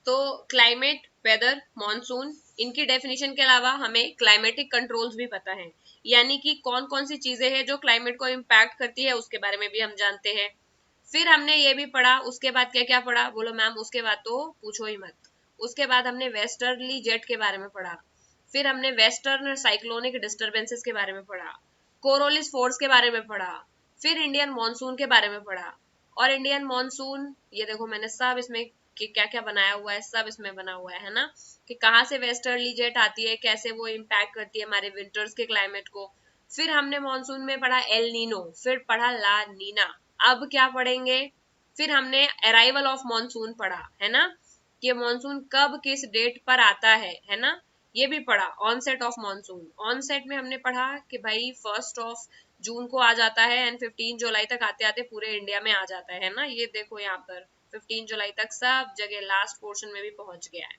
तो climate, weather, monsoon, इनकी definition के अलावा हमें क्लाइमेटिक कंट्रोल्स भी पता है, यानी कि कौन कौन सी चीजें हैं जो क्लाइमेट को इम्पैक्ट करती है, उसके बारे में भी हम जानते हैं। फिर हमने ये भी पढ़ा, उसके बाद क्या क्या पढ़ा बोलो मैम, उसके बाद तो पूछो ही मत। उसके बाद हमने वेस्टर्ली जेट के बारे में पढ़ा, फिर हमने वेस्टर्न साइक्लोनिक डिस्टर्बेंसेस के बारे में पढ़ा, कोरोलिस फोर्स के बारे में पढ़ा, फिर इंडियन मॉनसून के बारे में पढ़ा। और इंडियन मॉनसून, ये देखो मैंने सब इसमें कि क्या क्या बनाया हुआ है, सब इसमें बना हुआ है ना, कि कहाँ से वेस्टर्ली जेट आती है, कैसे वो इम्पैक्ट करती है हमारे विंटर्स के क्लाइमेट को। फिर हमने मॉनसून में पढ़ा एल नीनो, फिर पढ़ा ला नीना। अब क्या पढ़ेंगे, फिर हमने अराइवल ऑफ मॉनसून पढ़ा है ना, कि मॉनसून कब किस डेट पर आता है ना, ये भी पढ़ा। ऑनसेट ऑफ मॉनसून, ऑनसेट में हमने पढ़ा कि भाई 1 जून को आ जाता है एंड 15 जुलाई तक आते आते पूरे इंडिया में आ जाता है ना, ये देखो यहाँ पर 15 जुलाई तक सब जगह लास्ट पोर्शन में भी पहुंच गया है।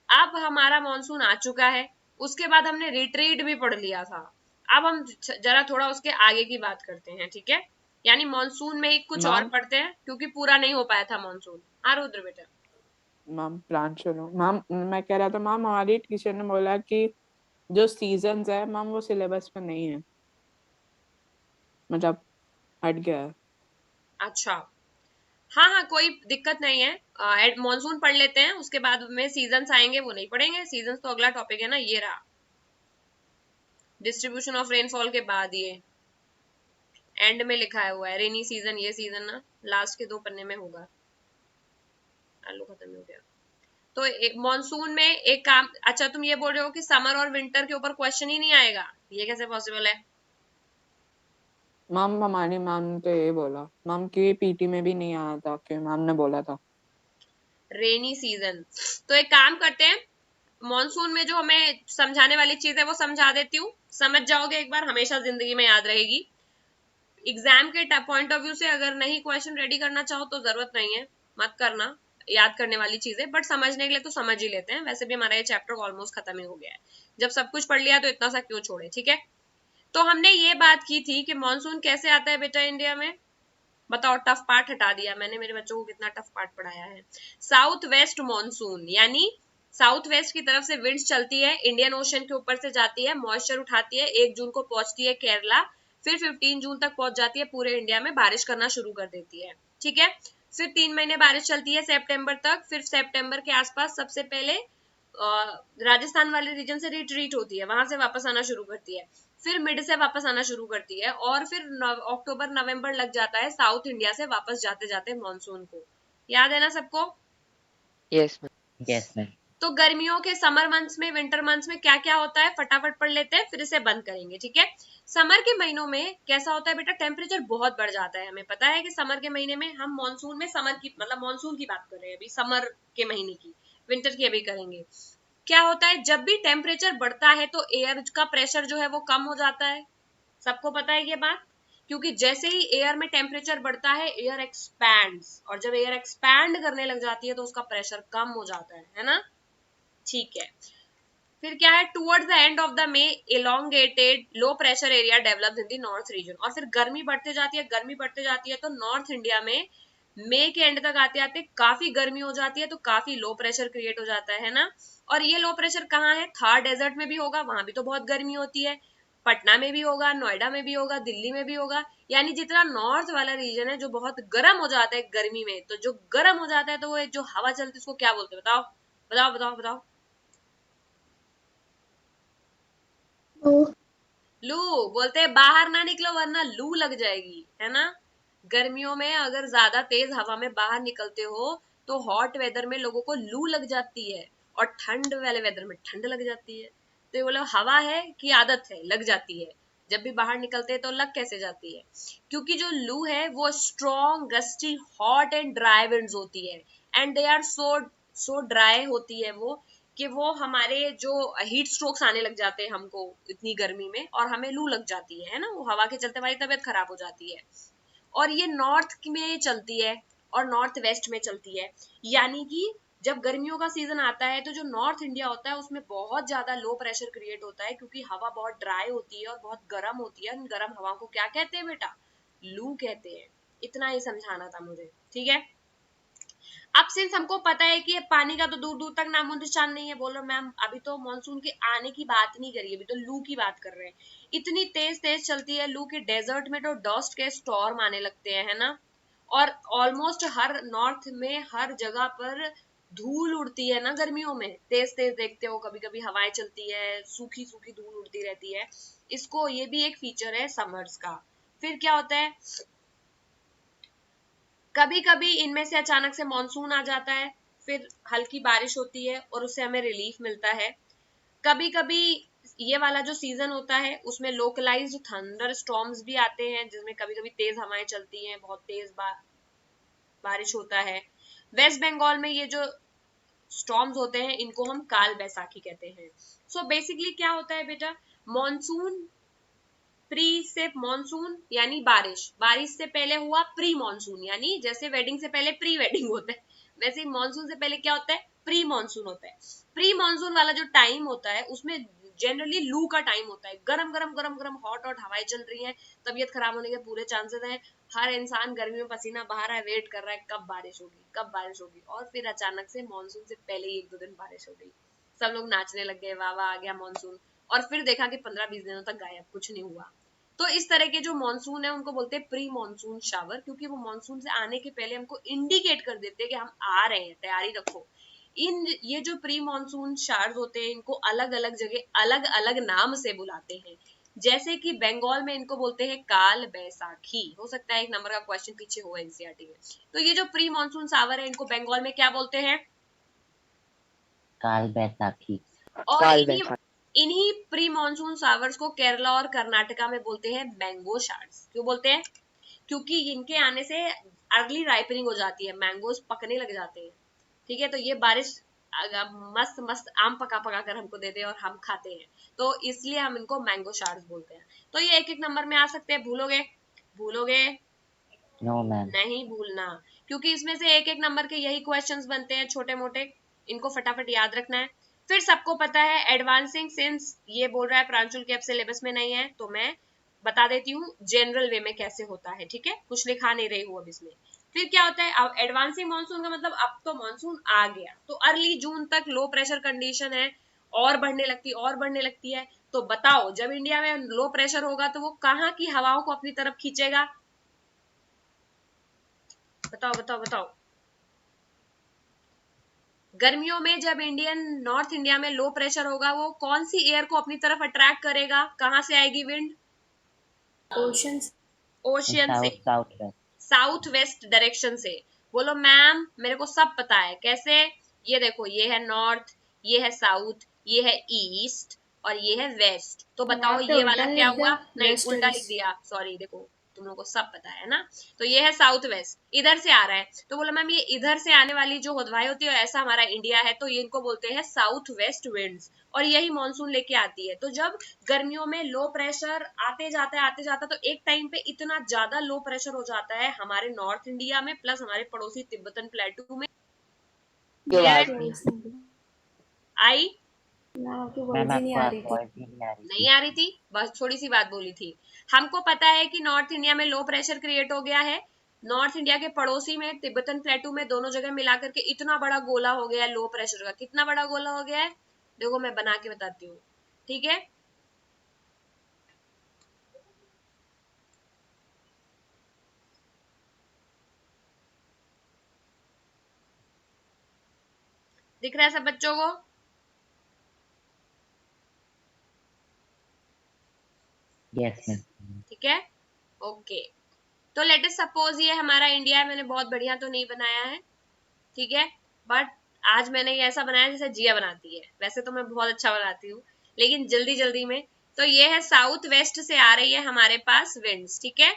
अब हमारा मॉनसून आ चुका है, उसके बाद हमने रिट्रीट भी पढ़ लिया था। अब हम जरा थोड़ा उसके आगे की बात करते हैं, ठीक है, यानी मॉनसून में ही कुछ और मैम पढ़ते हैं क्योंकि पूरा नहीं हो पाया था मॉनसून। हाँ रुद्र बेटा। मैम प्लान सुनो मैम, मैं कह रहा था मैम हमारी टीचर ने बोला कि जो सीजन्स है मैम वो सिलेबस में नहीं है, मतलब हट गया है। अच्छा, हाँ हाँ कोई दिक्कत नहीं है, मॉनसून पढ़ लेते हैं, उसके बाद में सीजन्स आएंगे वो नहीं पढ़ेंगे, सीजन्स तो अगला टॉपिक है ना, ये रहा डिस्ट्रीब्यूशन ऑफ रेनफॉल के बाद ये एंड में लिखा हुआ है रेनी सीजन, ये सीजन ना लास्ट के 2 पन्ने में होगा। आलू खत्म हो गया। तो मॉनसून में एक काम, अच्छा तुम ये बोल रहे हो कि समर और विंटर के ऊपर क्वेश्चन ही नहीं आएगा, ये कैसे पॉसिबल है? मैम हमारी मैम ने तो ये बोला मैम कि पीटी में भी नहीं आया था, कि मैम ने बोला था। रेनी सीजन, तो एक काम करते हैं, मॉनसून में जो हमें समझाने वाली चीज है वो समझा देती हूँ, समझ जाओगे एक बार, हमेशा जिंदगी में याद रहेगी। एग्जाम के पॉइंट ऑफ व्यू से अगर नहीं क्वेश्चन रेडी करना चाहो तो जरूरत नहीं है, मत करना याद करने वाली चीजें, बट समझने के लिए तो समझ ही लेते हैं, वैसे भी हमारा ये चैप्टर ऑलमोस्ट खत्म ही हो गया है, जब सब कुछ पढ़ लिया तो इतना सा क्यों छोड़े, ठीक है। तो हमने ये बात की थी कि मॉनसून कैसे आता है बेटा इंडिया में, बताओ, टफ पार्ट हटा दिया मैंने, मेरे बच्चों को कितना टफ पार्ट पढ़ाया है। साउथ वेस्ट मॉनसून, यानी साउथ वेस्ट की तरफ से विंड्स चलती है, इंडियन ओशन के ऊपर से जाती है, मॉइस्चर उठाती है, 1 जून को पहुंचती है केरला, फिर 15 जून तक पहुंच जाती है पूरे इंडिया में, बारिश करना शुरू कर देती है, ठीक है। फिर 3 महीने बारिश चलती है सितंबर तक, फिर सितंबर के आसपास सबसे पहले राजस्थान वाले रीजन से रिट्रीट होती है, वहां से वापस आना शुरू करती है, फिर मिड से वापस आना शुरू करती है, और फिर अक्टूबर नवंबर लग जाता है साउथ इंडिया से वापस जाते जाते मॉनसून को। याद है ना सबको? Yes ma'am. Yes ma'am. तो गर्मियों के समर मंथ्स में, विंटर मंथ्स में क्या क्या होता है फटाफट पढ़ लेते हैं, फिर इसे बंद करेंगे, ठीक है। समर के महीनों में कैसा होता है बेटा, टेम्परेचर बहुत बढ़ जाता है, हमें पता है कि समर के महीने में, हम मॉनसून में समर की मतलब मॉनसून की बात कर रहे हैं अभी, समर के महीने की, विंटर की अभी करेंगे। क्या होता है, जब भी टेम्परेचर बढ़ता है तो एयर का प्रेशर जो है वो कम हो जाता है, सबको पता है ये बात, क्योंकि जैसे ही एयर में टेम्परेचर बढ़ता है एयर एक्सपैंड्स, और जब एयर एक्सपैंड करने लग जाती है तो उसका प्रेशर कम हो जाता है ना, ठीक है। फिर क्या है, towards the end of the may elongated low pressure area develops in the north region, और फिर गर्मी बढ़ते जाती है, गर्मी बढ़ते जाती है, तो नॉर्थ इंडिया में मई के एंड तक आते आते काफी गर्मी हो जाती है, तो काफी लो प्रेशर क्रिएट हो जाता है ना। और ये लो प्रेशर कहाँ है, थार डेजर्ट में भी होगा, वहां भी तो बहुत गर्मी होती है, पटना में भी होगा, नोएडा में भी होगा, दिल्ली में भी होगा, यानी जितना नॉर्थ वाला रीजन है जो बहुत गर्म हो जाता है गर्मी में, तो जो गर्म हो जाता है तो वो जो हवा चलती है उसको क्या बोलते हैं, बताओ बताओ बताओ बताओ। लू बोलते हैं, बाहर ना निकलो वरना लू लग जाएगी, है ना। गर्मियों में अगर ज्यादा तेज हवा में बाहर निकलते हो तो हॉट वेदर में लोगों को लू लग जाती है, और ठंड वाले वेदर में ठंड लग जाती है। तो ये बोलो हवा है कि आदत है, लग जाती है, जब भी बाहर निकलते हैं तो लग कैसे जाती है, क्योंकि जो लू है वो strong gusty hot and dry winds होती है, and they are so so dry होती है वो, कि वो हमारे जो हीट स्ट्रोक्स आने लग जाते हैं हमको इतनी गर्मी में, और हमें लू लग जाती है ना, वो हवा के चलते हमारी तबीयत खराब हो जाती है। और ये नॉर्थ में चलती है और नॉर्थ वेस्ट में चलती है, यानी कि जब गर्मियों का सीजन आता है तो जो नॉर्थ इंडिया होता है उसमें बहुत ज्यादा लो प्रेशर क्रिएट होता है, क्योंकि हवा बहुत ड्राई होती है और बहुत गर्म होती है, उन गर्म हवा को क्या कहते हैं बेटा, लू कहते हैं। इतना ही समझाना था मुझे, ठीक है। अब सिंस हमको पता है कि पानी का तो दूर दूर तक नामो निशान नहीं है, बोलो मैम अभी तो मानसून के आने की बात नहीं करी, अभी तो लू की बात कर रहे हैं। इतनी तेज तेज चलती है लू कि डेजर्ट में तो डस्ट के स्टॉर्म आने लगते हैं, है ना। और ऑलमोस्ट हर नॉर्थ में हर जगह पर धूल उड़ती है ना गर्मियों में, तेज तेज देखते हो, कभी कभी हवाएं चलती है, सूखी सूखी धूल उड़ती रहती है। इसको, ये भी एक फीचर है समर्स का। फिर क्या होता है, कभी कभी इनमें से अचानक से मॉनसून आ जाता है, फिर हल्की बारिश होती है और उससे हमें रिलीफ मिलता है। कभी कभी ये वाला जो सीजन होता है उसमें लोकलाइज्ड थंडर स्टॉर्म्स भी आते हैं, जिसमें कभी कभी तेज हवाएं चलती हैं, बहुत तेज बारिश होता है। वेस्ट बंगाल में ये जो स्टॉर्म्स होते हैं इनको हम काल बैसाखी कहते हैं। सो बेसिकली क्या होता है बेटा, मॉनसून प्री से मॉनसून यानी बारिश, बारिश से पहले हुआ प्री मॉनसून, यानी जैसे वेडिंग से पहले प्री वेडिंग होता है, वैसे ही मॉनसून से पहले क्या होता है, प्री मॉनसून होता है। प्री मॉनसून वाला जो टाइम होता है उसमें जनरली लू का टाइम होता है, गरम गरम गरम गरम हॉट हॉट हवाएं चल रही हैं, तबीयत खराब होने के पूरे चांसेस हैं। हर इंसान गर्मी में पसीना बहा रहा है, वेट कर रहा है कब बारिश होगी कब बारिश होगी, और फिर अचानक से मॉनसून से पहले ही 1-2 दिन बारिश हो गई, सब लोग नाचने लग गए, वाह वाह आ गया मॉनसून। और फिर देखा कि 15-20 दिनों तक गायब, कुछ नहीं हुआ। तो इस तरह के जो मॉनसून है उनको बोलते हैं प्री मॉनसून शावर, क्योंकि वो मॉनसून से आने के पहले हमको इंडिकेट कर देते हैं कि हम आ रहे हैं, तैयारी रखो। इन ये जो प्री मॉनसून शावर्स होते हैं इनको अलग अलग जगह अलग अलग नाम से बुलाते हैं, जैसे कि बंगाल में इनको बोलते हैं काल बैसाखी। हो सकता है एक नंबर का क्वेश्चन पीछे हो एनसीईआरटी में। तो ये जो प्री मॉनसून शावर है इनको बंगाल में क्या बोलते हैं, काल बैसाखी। और काल इन्हीं बैसाखी। इन्हीं प्री मॉनसून शावर्स को केरला और कर्नाटका में बोलते हैं मैंगो शावर्स। क्यों बोलते हैं, क्योंकि इनके आने से अर्ली राइपनिंग हो जाती है, मैंगोज पकने लग जाते हैं। ठीक है, तो ये बारिश मस्त मस्त आम पका पका कर हमको दे दे और हम खाते हैं, तो इसलिए हम इनको मैंगो शावर्स बोलते हैं। तो ये एक एक नंबर में आ सकते हैं, भूलोगे भूलोगे नो मैम। नहीं भूलना, क्योंकि इसमें से एक एक नंबर के यही क्वेश्चंस बनते हैं छोटे मोटे, इनको फटाफट याद रखना है। फिर सबको पता है एडवांसिंग, सिंस ये बोल रहा है प्रांशुल के अब सिलेबस में नहीं है तो मैं बता देती हूँ जनरल वे में कैसे होता है, ठीक है, कुछ लिखा नहीं रही हूँ अब इसमें। फिर क्या होता है, अब एडवांसिंग मानसून का मतलब अब तो मानसून आ गया, तो अर्ली जून तक लो प्रेशर कंडीशन है, और बढ़ने लगती है। तो बताओ जब इंडिया में लो प्रेशर होगा तो वो कहाँ की हवाओं को अपनी तरफ खींचेगा, बताओ बताओ बताओ। गर्मियों में जब नॉर्थ इंडिया में लो प्रेशर होगा वो कौन सी एयर को अपनी तरफ अट्रैक्ट करेगा, कहां से आएगी विंड, ओशन ओशियन से, south south west. South west direction से। बोलो मैम मेरे को सब पता है कैसे, ये देखो ये है नॉर्थ, ये है साउथ, ये है ईस्ट और ये है वेस्ट, तो बताओ आपने ये उल्टा वाला नहीं क्या लिख दिया, हुआ, नहीं वेस्ट उल्टा और लिख ईस्ट। दिया, सॉरी, देखो तुम लोगों को सब पता है ना। तो ये है साउथ वेस्ट, इधर से आ रहा है, तो बोला मैम ये इधर से आने वाली जो हवाएं होती है ऐसा हमारा इंडिया है, तो ये इनको बोलते हैं साउथ वेस्ट विंड्स, और यही मानसून लेके आती है। तो जब गर्मियों में लो प्रेशर आते जाता तो एक टाइम पे इतना ज्यादा लो प्रेशर हो जाता है हमारे नॉर्थ इंडिया में प्लस हमारे पड़ोसी तिब्बतन प्लेटू में। क्यों क्लियर आ है, रही आई ना आपकी मैम वॉइस ही नहीं आपको आ आप रही थी। वॉइस ही नहीं आ रही नहीं थी। आ रही थी, बस थोड़ी सी बात बोली थी। हमको पता है कि नॉर्थ इंडिया में लो प्रेशर क्रिएट हो गया है, नॉर्थ इंडिया के पड़ोसी में तिब्बतन प्लेटू में दोनों जगह मिला करके इतना बड़ा गोला हो गया है लो प्रेशर का, कितना बड़ा गोला हो गया है, देखो मैं बना के बताती हूँ, ठीक है। दिख रहा है सब बच्चों को, यस मैम। ठीक है, ओके। तो लेट अस सपोज ये हमारा इंडिया है, मैंने बहुत बढ़िया तो नहीं बनाया है, ठीक है, बट आज मैंने ये ऐसा बनाया जैसे जिया बनाती है, वैसे तो मैं बहुत अच्छा बनाती हूँ लेकिन जल्दी जल्दी में। तो ये है साउथ वेस्ट से आ रही है हमारे पास विंड्स, ठीक है,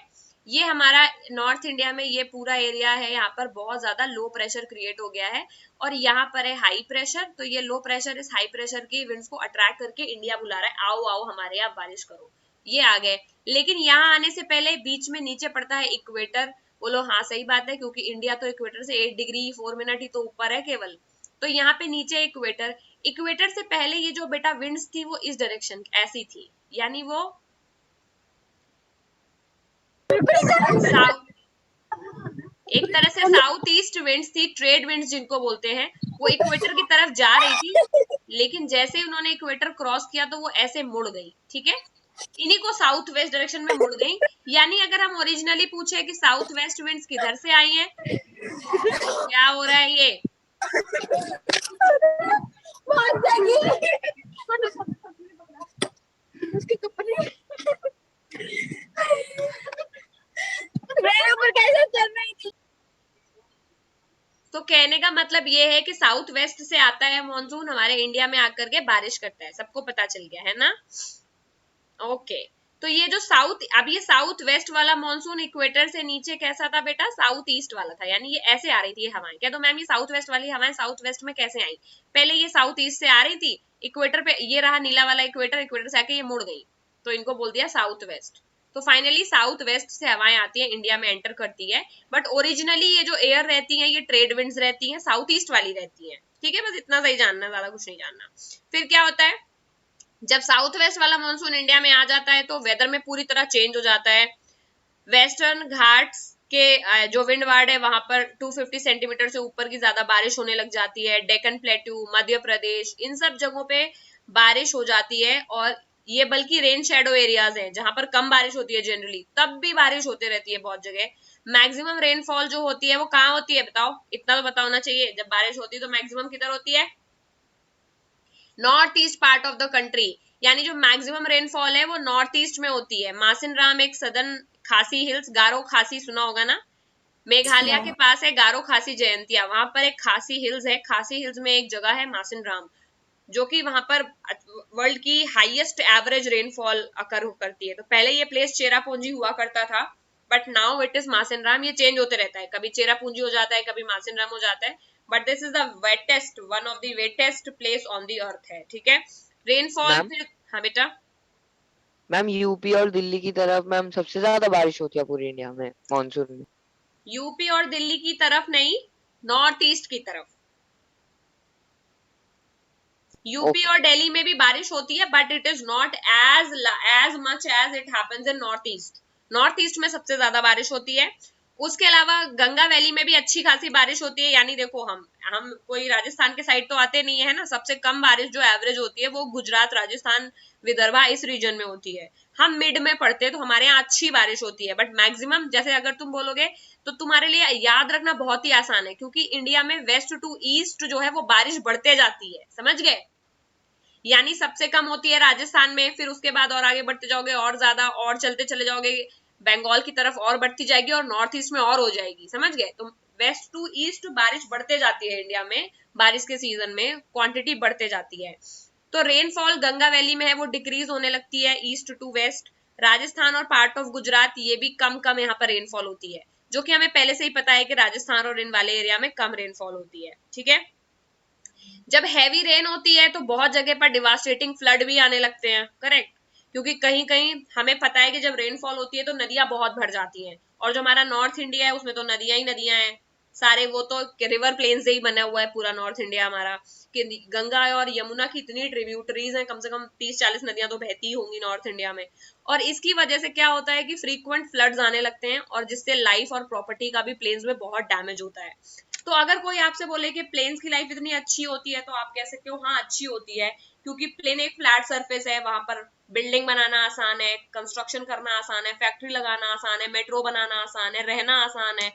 ये हमारा नॉर्थ इंडिया में ये पूरा एरिया है, यहाँ पर बहुत ज्यादा लो प्रेशर क्रिएट हो गया है और यहाँ पर है हाई प्रेशर, तो ये लो प्रेशर इस हाई प्रेशर की विंड्स को अट्रैक्ट करके इंडिया बुला रहा है, आओ आओ हमारे यहाँ बारिश करो, ये आ गए। लेकिन यहाँ आने से पहले बीच में नीचे पड़ता है इक्वेटर, बोलो हाँ सही बात है, क्योंकि इंडिया तो इक्वेटर से 8 डिग्री 4 मिनट ही तो ऊपर है केवल, तो यहाँ पे नीचे इक्वेटर, इक्वेटर से पहले ये जो बेटा विंड्स थी वो इस डायरेक्शन ऐसी थी, यानी वो साउथ एक तरह से साउथ ईस्ट विंड्स थी, ट्रेड विंड्स जिनको बोलते हैं, वो इक्वेटर की तरफ जा रही थी, लेकिन जैसे ही उन्होंने इक्वेटर क्रॉस किया तो वो ऐसे मुड़ गई, ठीक है, इन्हीं को साउथ वेस्ट डायरेक्शन में मुड़ गई। यानी अगर हम ओरिजिनली पूछे कि साउथ वेस्ट विंड्स किधर से आई हैं, क्या हो रहा है ये, उसके कपड़े मेरे ऊपर कैसे चल रही थी। तो कहने का मतलब ये है कि साउथ वेस्ट से आता है मॉनसून, हमारे इंडिया में आकर के बारिश करता है, सबको पता चल गया है ना। ओके, तो ये जो साउथ, अब ये साउथ वेस्ट वाला मॉनसून इक्वेटर से नीचे कैसा था बेटा, साउथ ईस्ट वाला था, यानी ये ऐसे आ रही थी ये हवाएं। क्या तो मैम ये साउथ वेस्ट वाली हवाएं साउथ वेस्ट में कैसे आई, पहले ये साउथ ईस्ट से आ रही थी, इक्वेटर पे ये रहा नीला वाला इक्वेटर, इक्वेटर से आके ये मुड़ गई, तो इनको बोल दिया साउथ वेस्ट। तो फाइनली साउथ वेस्ट से हवाएं आती है, इंडिया में एंटर करती है, बट ओरिजिनली ये जो एयर रहती है ये ट्रेड विंड्स रहती है, साउथ ईस्ट वाली रहती है, ठीक है, बस इतना सही जानना, ज्यादा कुछ नहीं जानना। फिर क्या होता है, जब साउथ वेस्ट वाला मानसून इंडिया में आ जाता है तो वेदर में पूरी तरह चेंज हो जाता है। वेस्टर्न घाट्स के जो विंड वार्ड है वहां पर 250 सेंटीमीटर से ऊपर की ज्यादा बारिश होने लग जाती है। डेक्कन प्लेट्यू, मध्य प्रदेश, इन सब जगहों पे बारिश हो जाती है, और ये बल्कि रेन शेडो एरियाज हैं जहां पर कम बारिश होती है जनरली, तब भी बारिश होती रहती है बहुत जगह। मैक्सिमम रेनफॉल जो होती है वो कहाँ होती है बताओ, इतना तो पता होना चाहिए, जब बारिश होती है तो मैक्सिमम किधर होती है, north east part of the country, यानी जो मैक्सिमम रेनफॉल है वो नॉर्थ ईस्ट में होती है। मासिन राम एक सदर्न खासी हिल्स, गारो खासी सुना होगा ना, मेघालय के पास है गारो खासी जयंतिया, वहां पर एक खासी हिल्स है, खासी हिल्स में एक जगह है मासिन राम, जो कि वहां पर वर्ल्ड की हाईएस्ट एवरेज रेनफॉल अकर करती है। तो पहले ये प्लेस चेरापूंजी हुआ करता था, बट नाउ इट इज मासिन राम, ये चेंज होते रहता है, कभी चेरापूंजी हो जाता है, कभी मासिन राम हो जाता है, but this is the wettest, one of the wettest place on the earth है, ठीक है। रेनफॉल फिर, हाँ बेटा, मैम यूपी और दिल्ली की तरफ मैम सबसे ज्यादा बारिश होती है पूरी इंडिया में मानसून में। यूपी और दिल्ली की तरफ नहीं, नॉर्थ ईस्ट की तरफ, यूपी और दिल्ली में भी बारिश होती है, but it is not as much as it happens in north east. North east में सबसे ज्यादा बारिश होती है। उसके अलावा गंगा वैली में भी अच्छी खासी बारिश होती है, यानी देखो हम कोई राजस्थान के साइड तो आते नहीं है ना, सबसे कम बारिश जो एवरेज होती है वो गुजरात, राजस्थान, विदर्भा इस रीजन में होती है। हम मिड में पड़ते हैं तो हमारे यहाँ अच्छी बारिश होती है, बट मैक्सिमम जैसे अगर तुम बोलोगे तो तुम्हारे लिए याद रखना बहुत ही आसान है, क्योंकि इंडिया में वेस्ट टू ईस्ट जो है वो बारिश बढ़ते जाती है, समझ गए, यानी सबसे कम होती है राजस्थान में, फिर उसके बाद और आगे बढ़ते जाओगे और ज्यादा, और चलते चले जाओगे बंगाल की तरफ और बढ़ती जाएगी, और नॉर्थ ईस्ट में और हो जाएगी, समझ गए। तो वेस्ट टू ईस्ट बारिश बढ़ते जाती है इंडिया में, बारिश के सीजन में क्वांटिटी बढ़ते जाती है। तो रेनफॉल गंगा वैली में है वो डिक्रीज होने लगती है ईस्ट टू वेस्ट। राजस्थान और पार्ट ऑफ गुजरात ये भी कम कम यहाँ पर रेनफॉल होती है, जो कि हमें पहले से ही पता है कि राजस्थान और इन वाले एरिया में कम रेनफॉल होती है, ठीक है। जब हैवी रेन होती है तो बहुत जगह पर डिवास्टेटिंग फ्लड भी आने लगते हैं, करेक्ट, क्योंकि कहीं कहीं हमें पता है कि जब रेनफॉल होती है तो नदियां बहुत भर जाती हैं, और जो हमारा नॉर्थ इंडिया है उसमें तो नदियां ही नदियां हैं सारे, वो तो रिवर प्लेन से ही बना हुआ है पूरा नॉर्थ इंडिया हमारा, कि गंगा और यमुना की इतनी ट्रिब्यूटरीज हैं, कम से कम 30-40 नदियां तो बहती होंगी नॉर्थ इंडिया में, और इसकी वजह से क्या होता है कि फ्रीक्वेंट फ्लड्स आने लगते हैं, और जिससे लाइफ और प्रॉपर्टी का भी प्लेन्स में बहुत डैमेज होता है। तो अगर कोई आपसे बोले कि प्लेन्स की लाइफ इतनी अच्छी होती है, तो आप कह सकते हो हाँ अच्छी होती है, क्योंकि प्लेन एक फ्लैट सरफेस है, वहां पर बिल्डिंग बनाना आसान है, कंस्ट्रक्शन करना आसान है, फैक्ट्री लगाना आसान है, मेट्रो बनाना आसान है, रहना आसान है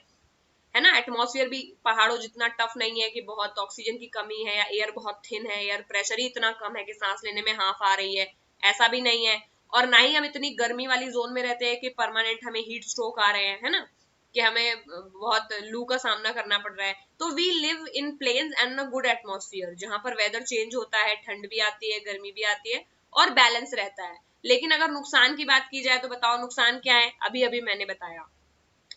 ना। एटमॉस्फेयर भी पहाड़ों जितना टफ नहीं है कि बहुत ऑक्सीजन की कमी है, या एयर बहुत थिन है, एयर प्रेशर ही इतना कम है कि सांस लेने में हाफ आ रही है, ऐसा भी नहीं है। और ना ही हम इतनी गर्मी वाली जोन में रहते हैं कि परमानेंट हमें हीट स्ट्रोक आ रहे हैं, है ना, कि हमें बहुत लू का सामना करना पड़ रहा है। तो we live in plains and a good atmosphere, जहां पर वेदर चेंज होता है, ठंड भी आती है, गर्मी भी आती है, और बैलेंस रहता है। लेकिन अगर नुकसान की बात की जाए तो बताओ नुकसान क्या है, अभी अभी मैंने बताया,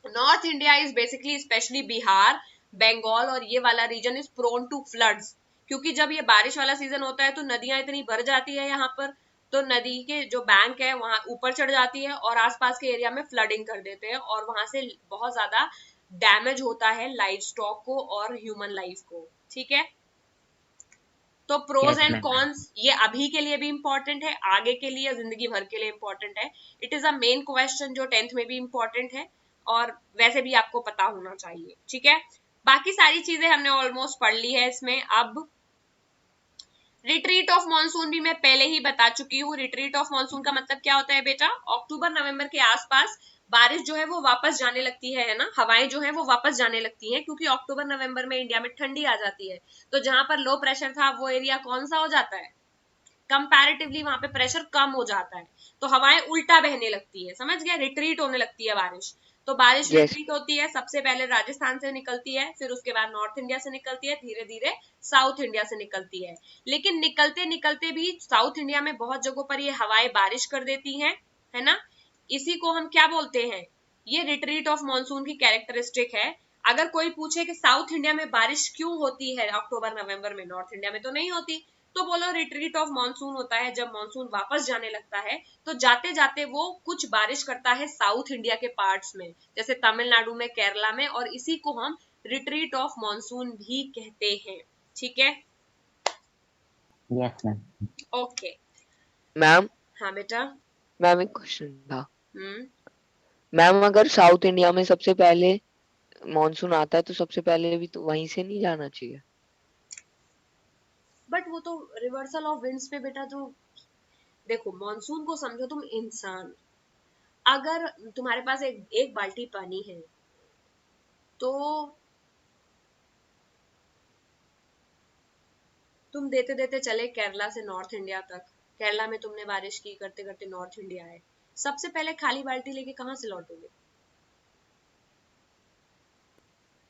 north India is basically specially Bihar, Bengal और ये वाला region is prone to floods, क्योंकि जब ये बारिश वाला सीजन होता है तो नदियां इतनी भर जाती है यहाँ पर, तो नदी के जो बैंक है वहां ऊपर चढ़ जाती है और आसपास के एरिया में फ्लडिंग कर देते हैं, और वहां से बहुत ज्यादा डैमेज होता है लाइफ स्टॉक को और ह्यूमन लाइफ को, ठीक है। तो pros Yes, and ma'am. Cons ये अभी के लिए भी इंपॉर्टेंट है, आगे के लिए, जिंदगी भर के लिए इंपॉर्टेंट है। It is a main question जो 10th में भी इंपॉर्टेंट है, और वैसे भी आपको पता होना चाहिए, ठीक है। बाकी सारी चीजें हमने ऑलमोस्ट पढ़ ली है इसमें। अब रिट्रीट ऑफ मॉनसून भी मैं पहले ही बता चुकी हूँ। रिट्रीट ऑफ मॉनसून का मतलब क्या होता है बेटा, अक्टूबर नवंबर के आसपास बारिश जो है वो वापस जाने लगती है ना, हवाएं जो है वो वापस जाने लगती हैं, क्योंकि अक्टूबर नवंबर में इंडिया में ठंडी आ जाती है। तो जहां पर लो प्रेशर था वो एरिया कौन सा हो जाता है, कंपैरेटिवली वहां पे प्रेशर कम हो जाता है, तो हवाएं उल्टा बहने लगती है, समझ गया, रिट्रीट होने लगती है बारिश। तो बारिश यस रिट्रीट होती है, सबसे पहले राजस्थान से निकलती है, फिर उसके बाद नॉर्थ इंडिया से निकलती है, धीरे धीरे साउथ इंडिया से निकलती है। लेकिन निकलते निकलते भी साउथ इंडिया में बहुत जगहों पर ये हवाएं बारिश कर देती हैं, है ना। इसी को हम क्या बोलते हैं, ये रिट्रीट ऑफ मॉनसून की कैरेक्टरिस्टिक है। अगर कोई पूछे कि साउथ इंडिया में बारिश क्यों होती है अक्टूबर नवंबर में, नॉर्थ इंडिया में तो नहीं होती, तो बोलो रिट्रीट ऑफ मॉनसून होता है जब मॉनसून वापस जाने लगता है, तो जाते जाते वो कुछ बारिश करता है साउथ इंडिया के पार्ट्स में, जैसे तमिलनाडु में, केरला में, और इसी को हम रिट्रीट ऑफ मॉनसून भी कहते हैं, ठीक है। Yes, ma'am. Okay ma'am. हाँ बेटा। मैम एक क्वेश्चन था। हम्म मैम अगर साउथ इंडिया में सबसे पहले मॉनसून आता है तो सबसे पहले भी तो वहीं से नहीं जाना चाहिए? बट वो तो रिवर्सल ऑफ विंड्स पे बेटा, तो देखो मॉनसून को समझो तुम इंसान, अगर तुम्हारे पास एक बाल्टी पानी है तो तुम देते देते चले केरला से नॉर्थ इंडिया तक, केरला में तुमने बारिश की, करते करते नॉर्थ इंडिया आए, सबसे पहले खाली बाल्टी लेके कहाँ से लौटोगे,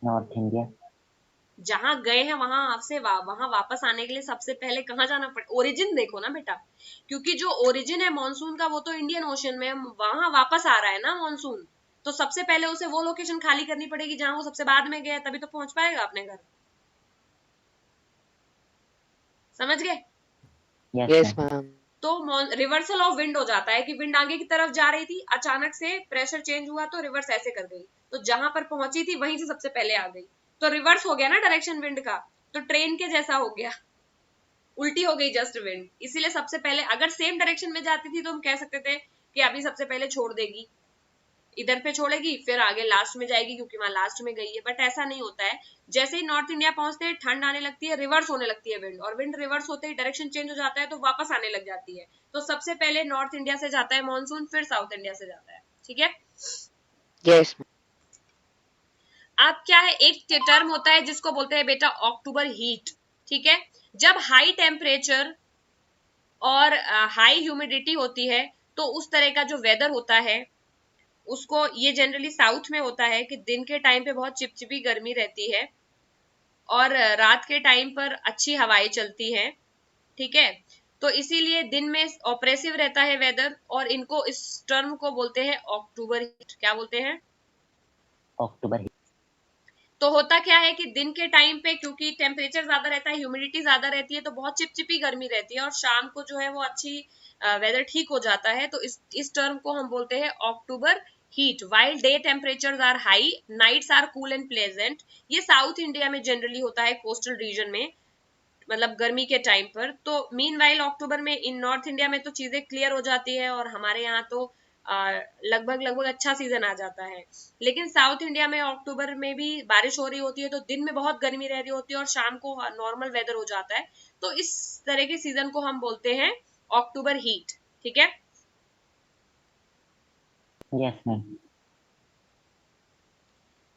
North India. जहां गए हैं वहां से वहां वापस आने के लिए सबसे पहले कहाँ जाना पड़े, ओरिजिन देखो ना बेटा, क्योंकि जो ओरिजिन है मॉनसून का वो तो इंडियन ओशन में, वहां वापस आ रहा है ना मॉनसून, तो सबसे पहले उसे वो लोकेशन खाली करनी पड़ेगी जहां वो सबसे बाद में गया, तभी तो पहुंच पाएगा अपने घर, समझ गए। Yes, yes ma'am. मैम। तो रिवर्सल ऑफ विंड हो जाता है कि विंड आगे की तरफ जा रही थी, अचानक से प्रेशर चेंज हुआ तो रिवर्स ऐसे कर गई, तो जहां पर पहुंची थी वहीं से सबसे पहले आ गई, तो रिवर्स हो गया ना डायरेक्शन विंड का, तो ट्रेन के जैसा हो गया, उल्टी हो गई जस्ट विंड। इसीलिए सबसे पहले अगर सेम डायरेक्शन में जाती थी तो हम कह सकते थे कि अभी सबसे पहले छोड़ देगी, इधर पे छोड़ेगी फिर आगे लास्ट में जाएगी क्योंकि वहां लास्ट में गई है, बट ऐसा नहीं होता है। जैसे ही नॉर्थ इंडिया पहुंचते हैं ठंड आने लगती है, रिवर्स होने लगती है विंड, और विंड रिवर्स होते ही डायरेक्शन चेंज हो जाता है तो वापस आने लग जाती है। तो सबसे पहले नॉर्थ इंडिया से जाता है मॉनसून, फिर साउथ इंडिया से जाता है, ठीक है। यस अब क्या है, एक टर्म होता है जिसको बोलते हैं बेटा अक्टूबर हीट, ठीक है। जब हाई टेम्परेचर और हाई ह्यूमिडिटी होती है तो उस तरह का जो वेदर होता है उसको, ये जनरली साउथ में होता है कि दिन के टाइम पे बहुत चिपचिपी गर्मी रहती है और रात के टाइम पर अच्छी हवाएं चलती हैं, ठीक है। तो इसीलिए दिन में ऑपरेसिव रहता है वेदर, और इनको, इस टर्म को बोलते हैं अक्टूबर हीट। क्या बोलते हैं, October. तो होता क्या है कि दिन के टाइम पे क्योंकि टेम्परेचर ज्यादा रहता है, ह्यूमिडिटी ज्यादा रहती है, तो बहुत चिपचिपी गर्मी रहती है, और शाम को जो है वो अच्छी वेदर ठीक हो जाता है, तो इस टर्म को हम बोलते हैं October heat. While day temperatures are high, nights are cool and pleasant. ये साउथ इंडिया में जनरली होता है, कोस्टल रीजन में, मतलब गर्मी के टाइम पर। तो मीन वाइल अक्टूबर में इन नॉर्थ इंडिया में तो चीजें क्लियर हो जाती है और हमारे यहाँ तो लगभग लगभग अच्छा सीजन आ जाता है। लेकिन साउथ इंडिया में अक्टूबर में भी बारिश हो रही होती है, तो दिन में बहुत गर्मी रह रही होती है और शाम को नॉर्मल वेदर हो जाता है, तो इस तरह के सीजन को हम बोलते हैं अक्टूबर हीट, ठीक है। Yes, ma'am.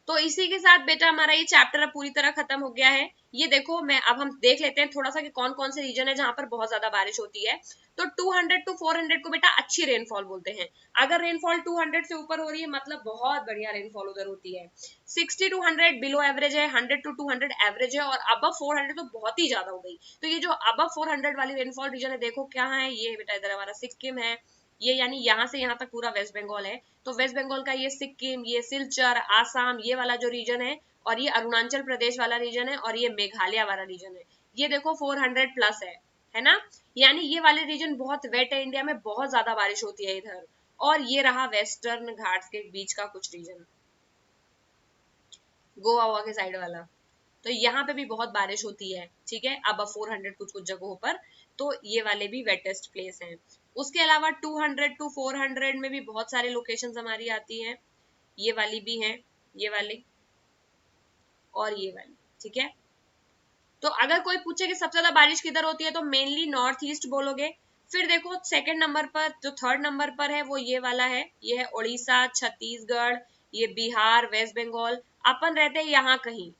तो इसी के साथ बेटा हमारा ये चैप्टर अब पूरी तरह खत्म हो गया है। ये देखो, मैं अब हम देख लेते हैं थोड़ा सा कि कौन कौन से रीजन है जहां पर बहुत ज्यादा बारिश होती है। तो 200 to 400 को बेटा अच्छी रेनफॉल बोलते हैं। अगर रेनफॉल 200 से ऊपर हो रही है मतलब बहुत बढ़िया रेनफॉल उधर होती है। 60 to 100 बिलो एवरेज है, 100 to 200 एवरेज है, और अबव 400 तो बहुत ही ज्यादा हो गई। तो ये जो अबव 400 वाली रेनफॉल रीजन है, देखो क्या है, ये बेटा इधर हमारा सिक्किम है, ये यानी यहाँ से यहाँ तक पूरा वेस्ट बंगाल है। तो वेस्ट बंगाल का ये सिक्किम, ये सिलचर, आसाम, ये वाला जो रीजन है, और ये अरुणाचल प्रदेश वाला रीजन है, और ये मेघालय वाला रीजन है, ये देखो 400 प्लस है ना। यानी ये वाले रीजन बहुत वेट है, इंडिया में बहुत ज्यादा बारिश होती है इधर। और ये रहा वेस्टर्न घाट्स के बीच का कुछ रीजन, गोवा वोवा के साइड वाला, तो यहाँ पे भी बहुत बारिश होती है, ठीक है, अब 400 कुछ कुछ जगहों पर। तो ये वाले भी वेटेस्ट प्लेस हैं। उसके अलावा 200 to 400 में भी बहुत सारे लोकेशंस हमारी आती हैं। ये वाली भी है, ये वाली और ये वाली, ठीक है। तो अगर कोई पूछे कि सबसे ज्यादा बारिश किधर होती है तो मेनली नॉर्थ ईस्ट बोलोगे। फिर देखो सेकंड नंबर पर, जो थर्ड नंबर पर है वो ये वाला है, ये है उड़ीसा, छत्तीसगढ़, ये बिहार, वेस्ट बंगाल। अपन रहते हैं यहाँ कहीं,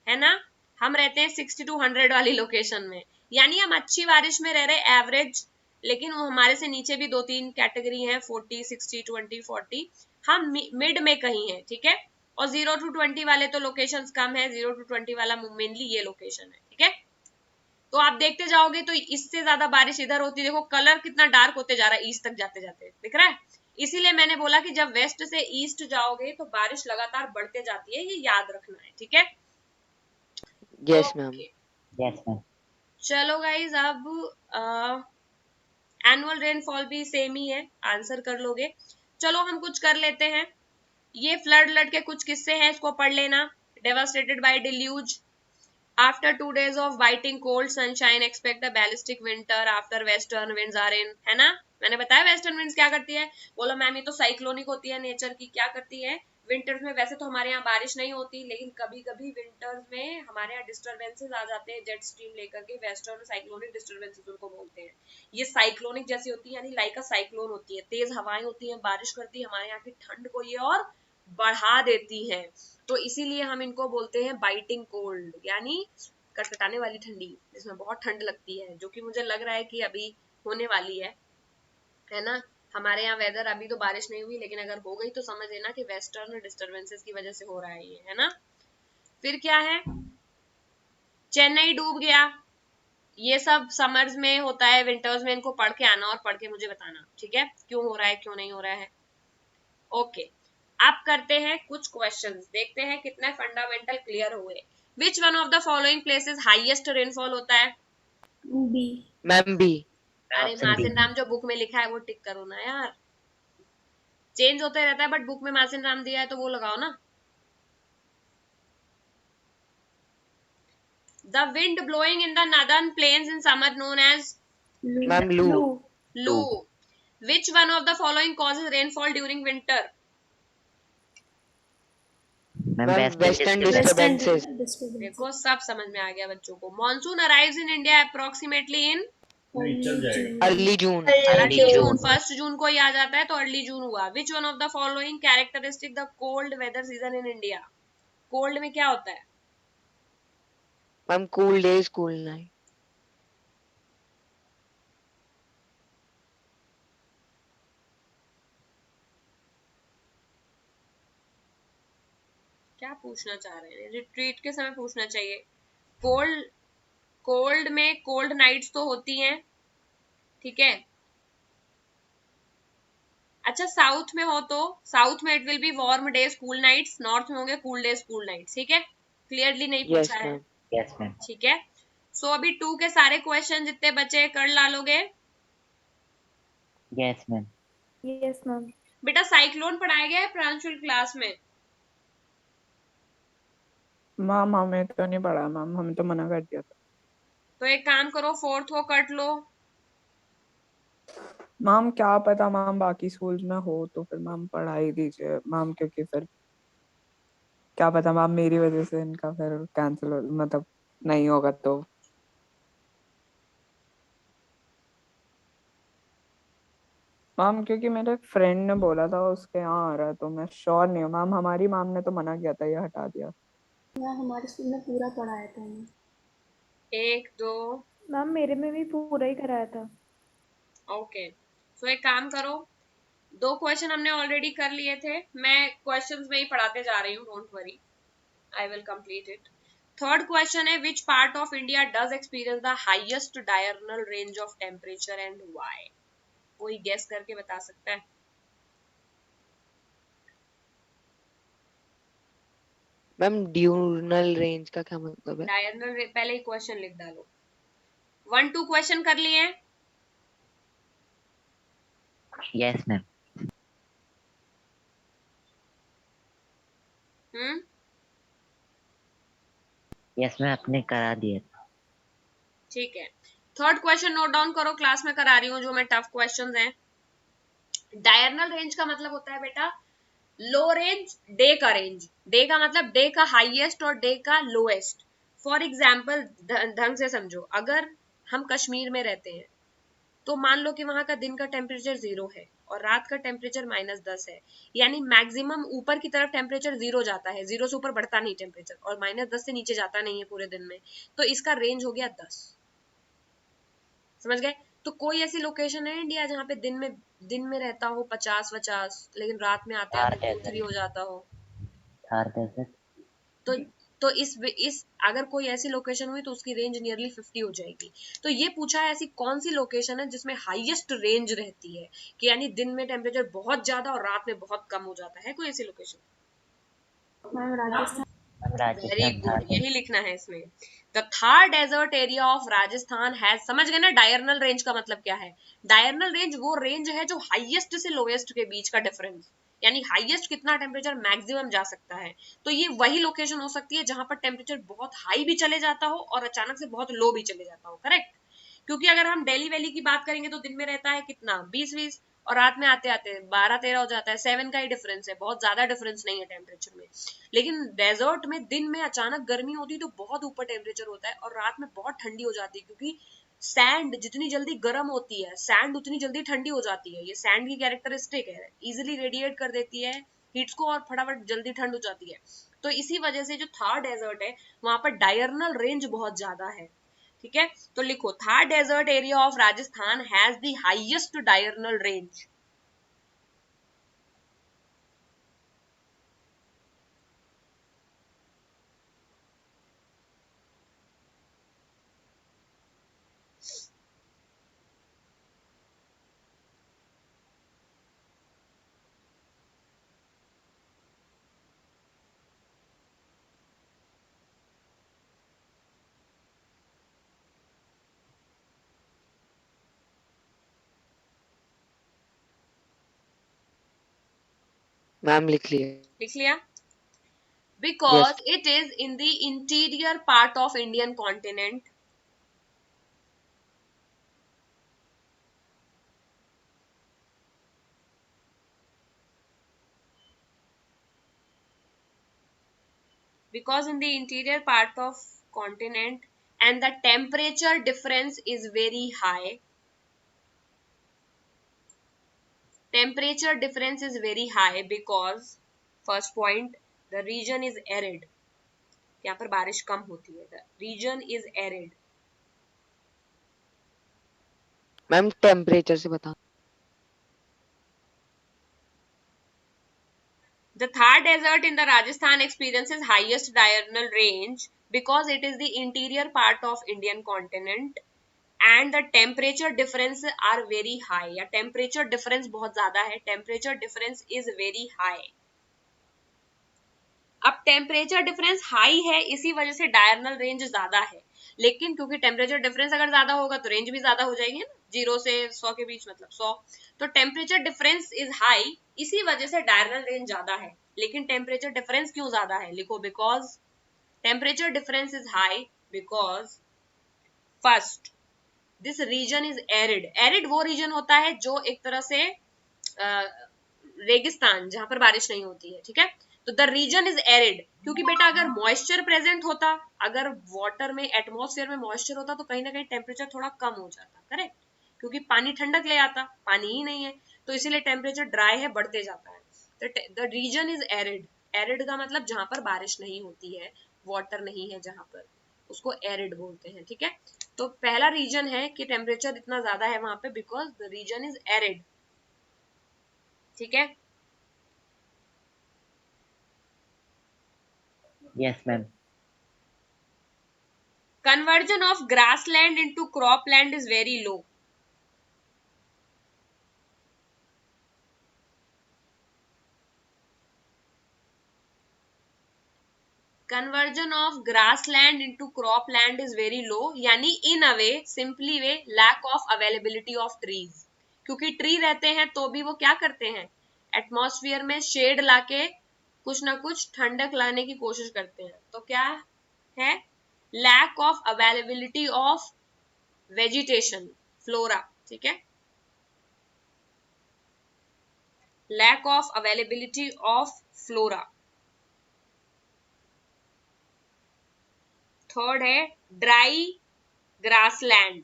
है ना, हम रहते हैं 60 to 100 वाली लोकेशन में, यानी हम अच्छी बारिश में रह रहे एवरेज, लेकिन वो हमारे से नीचे भी 2-3 कैटेगरी हैं, 40, 60, 20, 40, हम मिड में कहीं हैं, ठीक है। और 0 to 20 वाले तो लोकेशंस कम है, 0 to 20 वाला मेनली ये लोकेशन है, ठीक है। तो आप देखते जाओगे तो इससे ज्यादा बारिश इधर होती है। देखो कलर कितना डार्क होते जा रहा है ईस्ट तक जाते जाते, दिख रहा है। इसीलिए मैंने बोला कि जब वेस्ट से ईस्ट जाओगे तो बारिश लगातार बढ़ते जाती है, ये याद रखना है, ठीक है। Yes ma'am. Yes ma'am. चलो गाइज, अब एनुअल रेनफॉल भी सेम ही है, आंसर कर लोगे। चलो हम कुछ कर लेते हैं, ये फ्लड के कुछ किस्से हैं, इसको पढ़ लेना। Devastated by deluge, after 2 days of biting cold sunshine expect a ballistic winter after western winds are in, है ना। मैंने बताया वेस्टर्न विंड्स क्या करती है, बोलो मैम ये तो साइक्लोनिक होती है नेचर की। क्या करती है, विंटर्स में वैसे तो हमारे यहाँ बारिश नहीं होती, लेकिन कभी कभी विंटर्स में हमारे यहाँ डिस्टर्बेंसेस आ जाते हैं जेट स्ट्रीम लेकर के, वेस्टर्न साइक्लोनिक डिस्टर्बेंसेस उनको बोलते हैं। ये साइक्लोनिक जैसी होती है, यानी लाइक अ साइक्लोन होती है, तेज हवाएं होती है, बारिश करती है, हमारे यहाँ की ठंड को ये और बढ़ा देती है। तो इसीलिए हम इनको बोलते हैं बाइटिंग कोल्ड, यानी कटकटाने वाली ठंडी, जिसमें बहुत ठंड लगती है, जो कि मुझे लग रहा है कि अभी होने वाली है ना। हमारे यहाँ वेदर अभी तो बारिश नहीं हुई, लेकिन अगर हो गई तो समझ लेना कि वेस्टर्न डिस्टर्बेंसेस की वजह से हो रहा है ये, है ना। फिर क्या है, चेन्नई डूब गया, ये सब समर्स में होता है, विंटर्स में इनको पढ़ के आना और पढ़ के मुझे बताना, ठीक है, क्यों हो रहा है क्यों नहीं हो रहा है। ओके, अब करते हैं कुछ क्वेश्चंस, देखते हैं कितने फंडामेंटल क्लियर हुए। Which one of the following places highest rainfall होता है। बी। Ma'am B. अरे ऑप्शन बी। मासिन राम जो बुक में लिखा है वो टिक करो ना यार, चेंज होते रहता है, बट बुक में मासिन राम दिया है तो वो लगाओ ना। The wind blowing in the northern plains in summer known as ma'am loo. Loo. Which one of the following causes rainfall during winter. Ma'am ma'am western western disturbance. Disturbances. देखो सब समझ में आ गया बच्चों को। Monsoon arrives in India approximately in early June. Early June, 1 जून को ही आ जाता है तो अर्ली जून हुआ। Which one of the following characteristic the cold weather season in India. Cold में क्या होता है, ma'am cool days cool night. क्या पूछना चाह रहे हैं, रिट्रीट के समय पूछना चाहिए। कोल्ड, कोल्ड में कोल्ड नाइट्स तो होती हैं, ठीक है। अच्छा साउथ में हो तो साउथ में it will be warm days cool nights, north में होंगे कूल डेज कूल नाइट्स, ठीक है। क्लियरली नहीं यस पूछा है, मैम। Yes ma'am. ठीक है। सो अभी 2 के सारे क्वेश्चन जितने बचे कर डालोगे। Yes ma'am. Yes ma'am. बेटा साइक्लोन पढ़ाया गया है प्रांशुल क्लास में। मैम हमें तो नहीं पढ़ा मैम, हमें तो मना कर दिया था। तो एक काम करो, 4th को कट लो। मैम क्या पता मैम बाकी स्कूल्स में हो तो फिर मैम पढ़ा ही दीजिए मैम, क्योंकि फिर क्या पता मैम मेरी वजह से इनका फिर कैंसिल हो, मतलब नहीं होगा तो। मैम क्योंकि मेरे फ्रेंड ने बोला था उसके यहाँ आ रहा है, तो मैं श्योर नहीं हूँ मैम, हमारी मैम ने तो मना किया था, ये हटा दिया। मैम हमारे स्कूल में पूरा पढ़ाया था हमें। 1 2 मैम मेरे में भी पूरा ही कराया था। ओके। सो एक काम करो, 2 क्वेश्चन हमने ऑलरेडी कर लिए थे, मैं क्वेश्चंस में ही पढ़ाते जा रही हूँ, don't worry, I will complete it. Third question है, which part of India does experience the highest diurnal range of temperature and why. कोई गेस करके बता सकता है। मैम ड्यूरनल रेंज का क्या मतलब है। डायरनल पहले ही क्वेश्चन लिख डालो। 1 2 क्वेश्चन कर लिए हैं। Yes ma'am. यस मैम आपने करा दिया था। ठीक है, थर्ड क्वेश्चन नोट डाउन करो, क्लास में करा रही हूँ जो मैं टफ क्वेश्चंस हैं। डायरनल रेंज का मतलब होता है बेटा लो रेंज, डे का रेंज, डे का मतलब डे का हाईएस्ट और डे का लोएस्ट। फॉर एग्जाम्पल ढंग से समझो, अगर हम कश्मीर में रहते हैं तो मान लो कि वहां का दिन का टेम्परेचर 0 है और रात का टेम्परेचर -10 है, यानी मैक्सिमम ऊपर की तरफ टेम्परेचर 0 जाता है, 0 से ऊपर बढ़ता नहीं टेम्परेचर, और -10 से नीचे जाता नहीं है पूरे दिन में, तो इसका रेंज हो गया 10। समझ गए? तो कोई ऐसी लोकेशन है इंडिया जहाँ पे दिन में रहता हो 50-50, लेकिन रात में आते थार आते 2-3 हो डेजर्ट, जाता हो? थार डेजर्ट। तो तो इस अगर कोई ऐसी लोकेशन हुई तो उसकी रेंज नियरली 50 हो जाएगी। तो ये पूछा है ऐसी कौन सी लोकेशन है जिसमें हाईएस्ट रेंज रहती है, कि यानी दिन में टेम्परेचर बहुत ज्यादा और रात में बहुत कम हो जाता है, कोई ऐसी location? Ma'am Rajasthan. Ma'am very Rajasthan good, Thar यही लिखना है इसमें। The Thar desert area of Rajasthan has, समझ गए ना डायरनल रेंज का मतलब क्या है? डायरनल रेंज वो रेंज है जो हाईएस्ट से लोएस्ट के बीच का डिफरेंस, यानी हाईएस्ट कितना टेम्परेचर मैक्सिमम जा सकता है। तो ये वही लोकेशन हो सकती है जहां पर टेम्परेचर बहुत हाई भी चले जाता हो और अचानक से बहुत लो भी चले जाता हो। करेक्ट? क्योंकि अगर हम दिल्ली वैली की बात करेंगे तो दिन में रहता है कितना, 20-20, और रात में आते आते 12-13 हो जाता है, 7 का ही डिफरेंस है, बहुत ज्यादा डिफरेंस नहीं है टेम्परेचर में। लेकिन डेजर्ट में दिन में अचानक गर्मी होती है तो बहुत ऊपर टेम्परेचर होता है, और रात में बहुत ठंडी हो जाती है, क्योंकि सैंड जितनी जल्दी गर्म होती है सैंड उतनी जल्दी ठंडी हो जाती है। ये सैंड की कैरेक्टरिस्टिक है, इजिली रेडिएट कर देती है हीट्स को और फटाफट जल्दी ठंड हो जाती है। तो इसी वजह से जो थार डेजर्ट है वहां पर डायरनल रेंज बहुत ज्यादा है। ठीक है, तो लिखो Thar desert area of Rajasthan has the highest diurnal range. Ma'am लिख लिए। लिख लिया? Yes. Because it is in the interior part of Indian continent. Because in the interior part of continent and the temperature difference is very high. Temperature difference is very high because first point, the region is arid. यहाँ पर बारिश कम होती है. The region is arid. Ma'am temperature से बता। The Thar Desert in the Rajasthan experiences highest diurnal range because it is the interior part of Indian continent and the temperature difference are very high, या temperature difference बहुत ज्यादा है, temperature difference is very high. अब temperature difference high है इसी वजह से diurnal range ज्यादा है, लेकिन क्योंकि टेम्परेचर डिफरेंस अगर ज्यादा होगा तो रेंज भी ज्यादा हो जाएगी ना, 0 से 100 के बीच मतलब 100, तो टेम्परेचर डिफरेंस इज हाई इसी वजह से डायरनल रेंज ज्यादा है। लेकिन टेम्परेचर डिफरेंस क्यों ज्यादा है, लिखो because temperature difference is high because first this region is arid. Arid वो रीजन होता है जो एक तरह से रेगिस्तान जहां पर बारिश नहीं होती है। ठीक है, तो द रीजन इज एरिड, क्योंकि बेटा अगर मॉइस्चर प्रेजेंट होता, अगर वाटर में एटमॉस्फेयर में मॉइस्चर होता तो कहीं ना कहीं टेम्परेचर थोड़ा कम हो जाता। करेक्ट, क्योंकि पानी ठंडक ले आता, पानी ही नहीं है तो इसीलिए टेम्परेचर ड्राई है, बढ़ते जाता है। The region is arid. Arid का मतलब जहां पर बारिश नहीं होती है, वाटर नहीं है जहां पर, उसको एरिड बोलते हैं। ठीक है, तो पहला रीजन है कि टेम्परेचर इतना ज्यादा है वहां पे because the region is arid. ठीक है, yes ma'am. conversion of grassland into cropland is very low. Conversion of grassland into cropland is very low, यानी in a way, simply way, lack of availability of trees. क्योंकि tree रहते हैं तो भी वो क्या करते हैं, एटमॉस्फेयर में शेड लाके कुछ ना कुछ ठंडक लाने की कोशिश करते हैं। तो क्या है, lack of availability of vegetation, flora. ठीक है, lack of availability of flora. Third है dry grassland,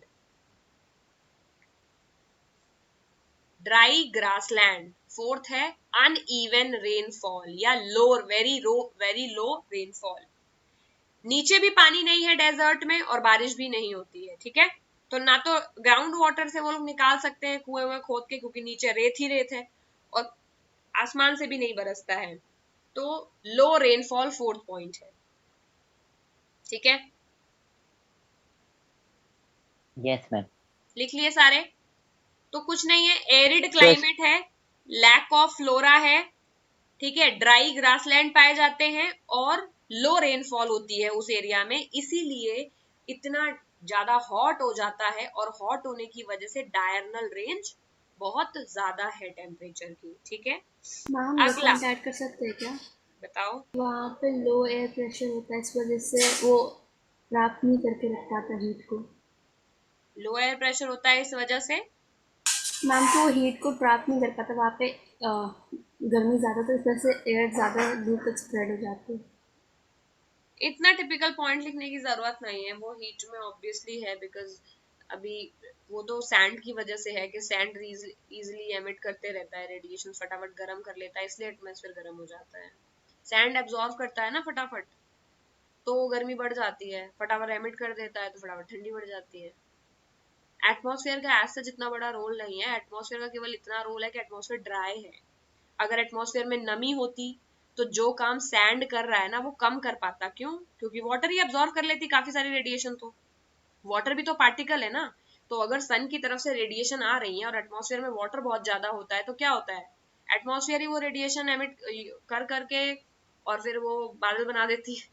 dry grassland. Fourth है अनइवन रेनफॉल या वेरी लो रेनफॉल। नीचे भी पानी नहीं है डेजर्ट में और बारिश भी नहीं होती है, ठीक है, तो ना तो ग्राउंड वाटर से वो लोग निकाल सकते हैं कुएं में खोद के, क्योंकि नीचे रेत ही रेत है, और आसमान से भी नहीं बरसता है, तो लो रेनफॉल फोर्थ पॉइंट है, ठीक है। Yes ma'am. लिख लिए सारे? तो कुछ नहीं है, एरिड क्लाइमेट है, लैक ऑफ फ्लोरा है, ठीक है, ड्राई ग्रासलैंड पाए जाते हैं और लो रेनफॉल होती है उस एरिया में, इसीलिए इतना ज्यादा हॉट हो जाता है, और हॉट होने की वजह से डायरनल रेंज बहुत ज्यादा है टेम्परेचर की, ठीक है। मैम ये अगला पॉइंट ऐड कर सकते हैं क्या? बताओ। वहाँ पे लो एयर प्रेशर होता है, इस वजह से वो प्राप्त नहीं करके रख पाता हीट को। लो एयर प्रेशर होता है इस वजह से, मैम तो वो हीट को प्राप्त नहीं कर पाता, वहाँ पे गर्मी ज़्यादा, तो इस वजह से एयर ज़्यादा दूर तक स्प्रेड हो जाती है। इतना टिपिकल पॉइंट लिखने की जरूरत नहीं है, वो हीट में ऑब्वियसली है, बिकॉज अभी वो तो सैंड की वजह से है कि सैंड इजिली एमिट करते रहता है रेडिएशन, फटाफट गर्म कर लेता है, इसलिए एटमॉस्फेयर गर्म हो जाता है। सैंड एब्जॉर्ब करता है ना फटाफट, तो गर्मी बढ़ जाती है, फटाफट एमिट कर देता है तो फटाफट ठंडी बढ़ जाती है। एटमॉस्फेयर का ऐसा जितना बड़ा रोल नहीं है, एटमॉस्फेयर का केवल इतना रोल है कि एटमॉस्फेयर ड्राई है। अगर एटमॉस्फेयर में नमी होती तो जो काम सैंड कर रहा है ना वो कम कर पाता, क्यों? क्योंकि वाटर ही अब्जॉर्व कर लेती काफी सारी रेडिएशन, तो वाटर भी तो पार्टिकल है ना, तो अगर सन की तरफ से रेडिएशन आ रही है और एटमॉस्फेयर में वाटर बहुत ज्यादा होता है तो क्या होता है, एटमॉस्फेयर ही वो रेडिएशन एमिट कर करके और फिर वो बादल बना देती है,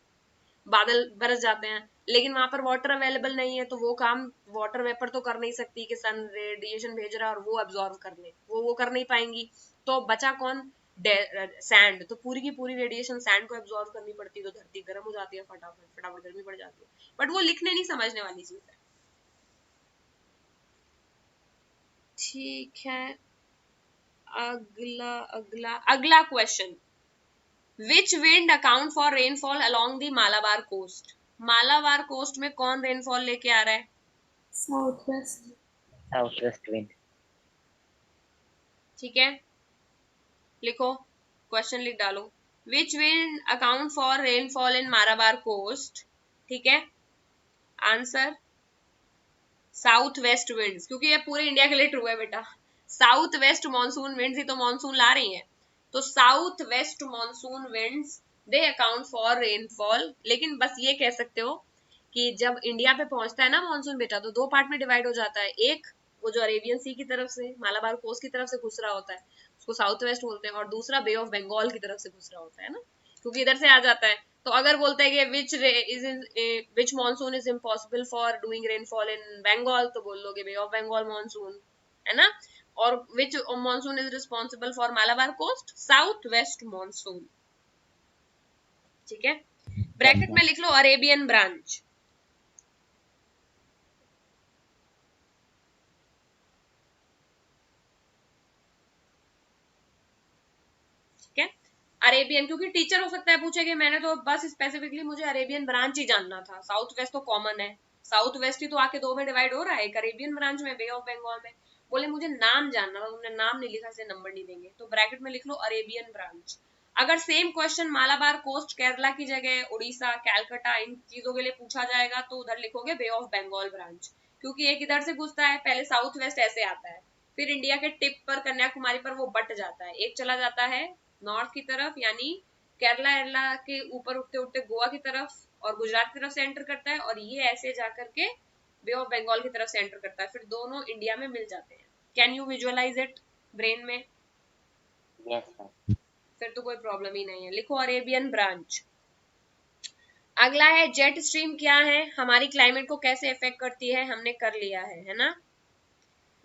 बादल बरस जाते हैं, लेकिन वहां पर वाटर अवेलेबल नहीं है, तो वो काम वाटर वेपर तो कर नहीं सकती कि सन रेडिएशन भेज रहा है और वो अब्जॉर्व कर ले, वो कर नहीं पाएंगी, तो बचा कौन? सैंड। तो पूरी की पूरी रेडिएशन सैंड को एब्जॉर्व करनी पड़ती है, तो धरती गर्म हो जाती है, फटाफट फटाफट गर्मी पड़ जाती है, बट वो लिखने नहीं समझने वाली चीज है, ठीक है। अगला अगला अगला question, which wind account for rainfall along the Malabar coast? Malabar coast में कौन रेनफॉल लेके आ रहा है? South west. South west wind. ठीक है, लिखो, क्वेश्चन लिख डालो, which wind account for rainfall in Malabar coast, ठीक है। आंसर साउथ वेस्ट विंड्स, क्योंकि ये पूरे इंडिया के लिए ट्रू है बेटा, साउथ वेस्ट मॉनसून विंड्स ही तो मॉनसून ला रही है, तो south west monsoon winds they account for rainfall. लेकिन बस ये कह सकते हो कि जब इंडिया पे पहुंचता है ना मॉनसून बेटा, तो दो पार्ट में डिवाइड हो जाता है, एक वो जो अरेबियन सी की तरफ से मालाबार कोस्ट की तरफ से घुस रहा होता है उसको साउथ वेस्ट बोलते हैं, और दूसरा बे ऑफ बंगाल की तरफ से घुस रहा होता है ना, क्योंकि इधर से आ जाता है। तो अगर बोलते हैं कि which monsoon is impossible for doing rainfall in Bengal, तो बोल लोगे बे ऑफ बंगाल मॉनसून, है ना। और which monsoon is responsible for Malabar coast? South west monsoon, ठीक है। ब्रैकेट में लिख लो अरेबियन ब्रांच, ठीक है। अरेबियन, क्योंकि टीचर हो सकता है पूछेगे, मैंने तो बस स्पेसिफिकली मुझे अरेबियन ब्रांच ही जानना था, साउथ वेस्ट तो कॉमन है, साउथ वेस्ट ही तो आके दो में डिवाइड हो रहा है, एक अरेबियन ब्रांच में, बे ऑफ बंगाल में, बोले मुझे नाम जानना था, तुमने नाम नहीं लिखा, इसलिए नंबर नहीं देंगे, तो ब्रैकेट में लिख लो अरेबियन ब्रांच। अगर same question Malabar coast Kerala की जगह उड़ीसा कैलकाटा इन चीजों के लिए पूछा जाएगा, तो उधर लिखोगे बे ऑफ बंगाल ब्रांच, क्योंकि एक इधर से घुसता है, पहले साउथ वेस्ट ऐसे आता है, फिर इंडिया के टिप पर कन्याकुमारी पर वो बट जाता है, एक चला जाता है नॉर्थ की तरफ, यानी केरला एरला के ऊपर उठते उठते गोवा की तरफ और गुजरात की तरफ से एंटर करता है, और ये ऐसे जाकर के बे ऑफ बंगाल की तरफ से एंटर करता है, फिर दोनों इंडिया में मिल जाते हैं। Can you visualise it brain में? Yes ma'am. फिर तो कोई प्रॉब्लम ही नहीं है, लिखो अरेबियन ब्रांच। अगला है जेट स्ट्रीम क्या है, हमारी क्लाइमेट को कैसे इफेक्ट करती है, हमने कर लिया है ना।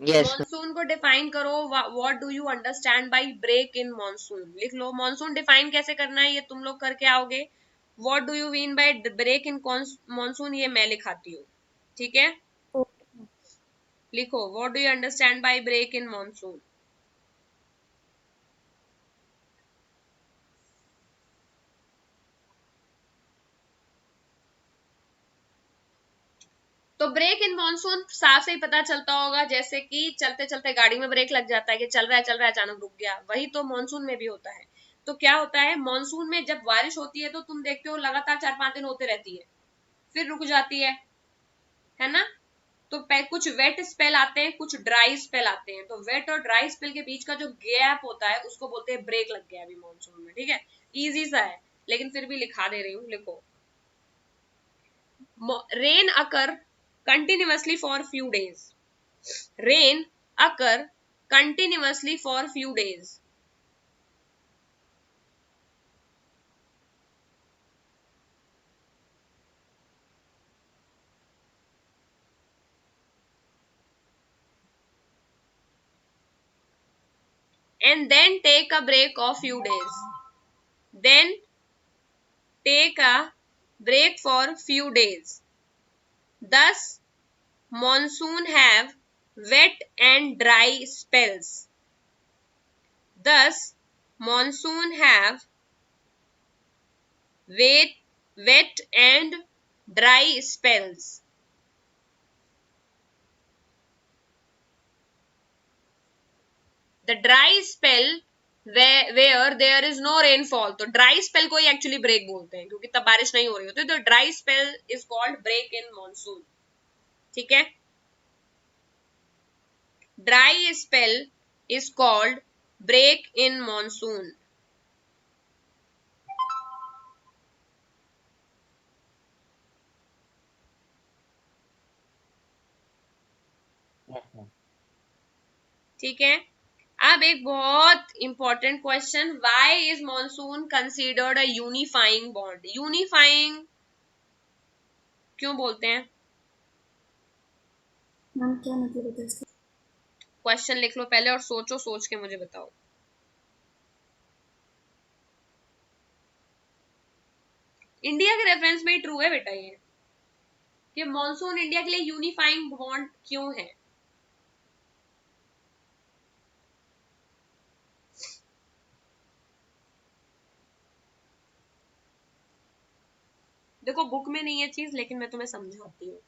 यस मॉनसून को डिफाइन करो, what do you understand by break in monsoon, लिख लो। मॉनसून डिफाइन कैसे करना है ये तुम लोग करके आओगे, what do you mean by break in monsoon ये मैं लिखाती हूँ, ठीक है। लिखो, what do you understand by break in monsoon. तो ब्रेक इन मॉनसून साफ से ही पता चलता होगा, जैसे कि चलते चलते गाड़ी में ब्रेक लग जाता है कि चल रहा है अचानक रुक गया, वही तो मॉनसून में भी होता है। तो क्या होता है मॉनसून में जब बारिश होती है तो तुम देखते हो लगातार 4-5 दिन होते रहती है, फिर रुक जाती है ना। तो कुछ वेट स्पेल आते हैं, कुछ ड्राई स्पेल आते हैं। तो वेट और ड्राई स्पेल के बीच का जो गैप होता है उसको बोलते हैं ब्रेक लग गया अभी मॉनसून में। ठीक है, इजी सा है लेकिन फिर भी लिखा दे रही हूँ, लिखो। Rain occur continuously for few days, rain occur continuously for few days. And then take a break of few days. Then take a break for few days. Thus, monsoon have wet and dry spells. Thus, monsoon have wet and dry spells. The dry spell where there is no rainfall, तो dry spell को ही actually break बोलते हैं क्योंकि तब बारिश नहीं हो रही होती, तो dry spell is called break in monsoon. ठीक है, dry spell is called break in monsoon. Yes, ma'am. ठीक है, अब एक बहुत important question, why is monsoon considered a unifying bond? Unifying क्यों बोलते हैं? मैम क्या मतलब होता है इसका? क्वेश्चन लिख लो पहले और सोचो, सोच के मुझे बताओ। इंडिया के रेफरेंस में ही ट्रू है बेटा ये, कि मॉनसून इंडिया के लिए यूनिफाइंग बॉन्ड क्यों है? देखो बुक में नहीं है चीज, लेकिन मैं तुम्हें समझाती हूँ।